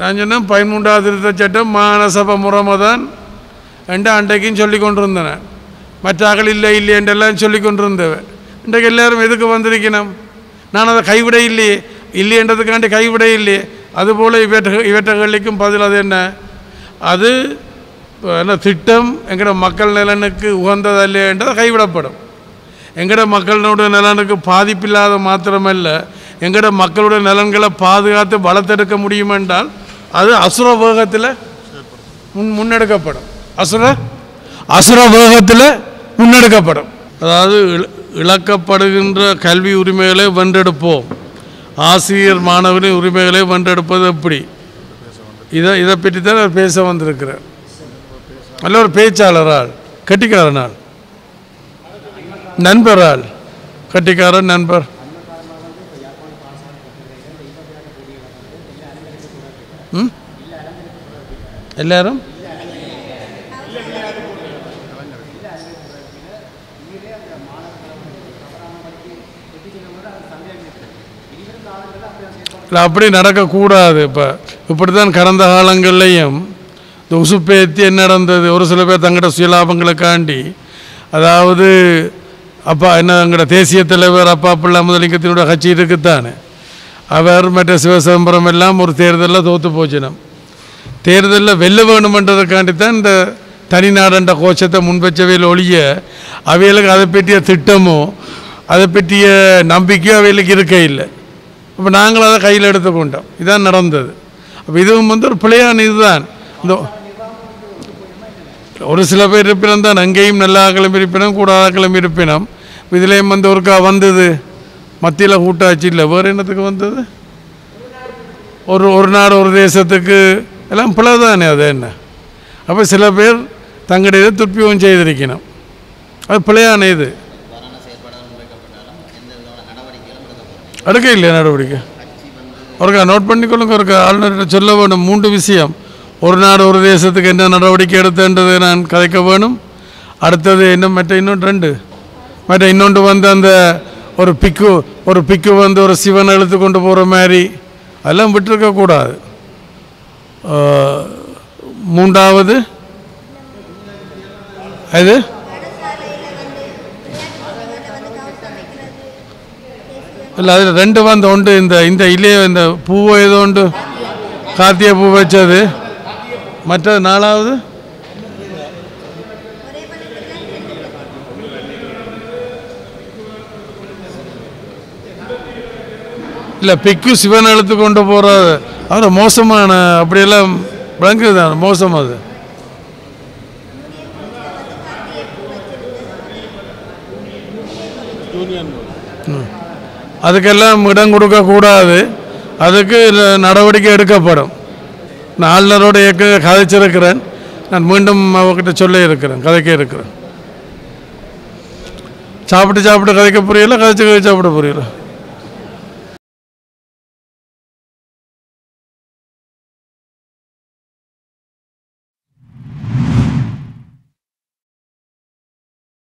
சொன்னேன் 13வது திருத்த சட்டம் மாநசபை முறைமை தான் என்று அன்றைக்கும் சொல்லி கொண்டிருந்தேன். மற்றாக்கள் இல்லை இல்லையென்றெல்லாம் சொல்லி கொண்டிருந்தவன். இன்றைக்கு எல்லோரும் எதுக்கு வந்திருக்கணும், நான் அதை கைவிட இல்லையே, இல்லைன்றதுக்காண்டி கைவிட இல்லையே. அதுபோல் இவற்றகளுக்கும் பதில் அது என்ன, அது என்ன திட்டம் எங்களோட மக்கள் நலனுக்கு உகந்ததில்லைன்றதை கைவிடப்படும். எங்களோட மக்களுடைய நலனுக்கு பாதிப்பில்லாத மாத்திரமல்ல, எங்களோட மக்களுடைய நலன்களை பாதுகாத்து வளர்த்தெடுக்க முடியும் என்றால் அது அசுர வேகத்தில் முன்னெடுக்கப்படும். அசுர வேகத்தில் முன்னெடுக்கப்படும். அதாவது இழக்கப்படுகின்ற கல்வி உரிமைகளை வென்றெடுப்போம், ஆசிரியர் மாணவரின் உரிமைகளை வென்றெடுப்பது எப்படி, இதை பற்றி தான் அவர் பேச வந்திருக்கிறார். நல்ல ஒரு பேச்சாளரால், கட்டிக்காரனால், நண்பரால், கட்டிக்காரன் நண்பர். எல்லாரும் அப்படி நடக்கக்கூடாது. இப்போ இப்படி தான் கடந்த காலங்கள்லையும் இந்த உசுப்பேத்தி என்ன நடந்தது, ஒரு சில பேர் தங்களோட சுயலாபங்களுக்காண்டி, அதாவது அப்பா என்ன எங்களோட தேசிய தலைவர் அப்பா பிள்ளை முதலிங்கத்தினுடைய கட்சி இருக்குத்தானே, அவர் மற்ற சிவசிதம்பரம் எல்லாம் ஒரு தேர்தலில் தோற்று போச்சினோம். தேர்தலில் வெல்ல வேணுமென்றதுக்காண்டி தான் இந்த தனிநாடன்ற கோஷத்தை முன்வச்சவையில் ஒழிய அவைகளுக்கு அதை பற்றிய திட்டமோ அதை பற்றிய நம்பிக்கையோ அவைகளுக்கு இருக்க இல்லை. அப்போ நாங்கள் அதை கையில் எடுத்துக்கொண்டோம். இதான் நடந்தது. அப்போ இதுவும் ஒரு பிள்ளையான இதுதான். இந்த ஒரு சில பேர் இருப்பினம் தான், அங்கேயும் நல்ல ஆக்களும் இருப்பினம் கூடாத ஆக்களும் இருப்பினம். இதுலேயும் ஒருக்கா வந்தது மத்தியில் கூட்டாட்சி இல்லை, வேறு என்னத்துக்கு வந்தது, ஒரு நாடு ஒரு தேசத்துக்கு எல்லாம் பிள்ளை தானே. அது என்ன, அப்போ சில பேர் தங்களுடைய இதை துப்பியும் செய்திருக்கணும். அது பிள்ளையான இது அடுக்க இல்லையா நடவடிக்கை. ஒருக்கா நோட் பண்ணிக்கொள்ளுங்க, ஒருக்கா ஆளுநர்கிட்ட சொல்ல வேணும். 3 விஷயம். ஒரு நாடு ஒரு தேசத்துக்கு என்ன நடவடிக்கை எடுத்துன்றதை நான் கதைக்க வேணும். அடுத்தது என்ன, இன்னொன்று 2 இன்னொன்று வந்து அந்த ஒரு பிக்கு வந்து ஒரு சிவனை இழுத்து கொண்டு போகிற மாதிரி அதெல்லாம் விட்டுருக்கக்கூடாது. 3வது அது இல்லை, அதில் 2 வந்து உண்டு. இந்த இல்லையே இந்த பூவை ஏதோ உண்டு, கார்த்திகை பூ வச்சது. மற்றது 4வது இல்லை பிக்கு சிவன் எழுத்து கொண்டு போகிற அது மோசமான அப்படியெல்லாம் விளங்குது தான் மோசம் அது. அதுக்கெல்லாம் இடம் கொடுக்கக்கூடாது. அதுக்கு நடவடிக்கை எடுக்கப்படும். நான் ஆளுநரோட கதைச்சிருக்கிறேன். நான் மீண்டும் அவர்கிட்ட சொல்ல இருக்கிறேன், கதைக்க இருக்கிறேன். சாப்பிட்டு கதைக்க புரியல, கதைச்சு சாப்பிட புரியல.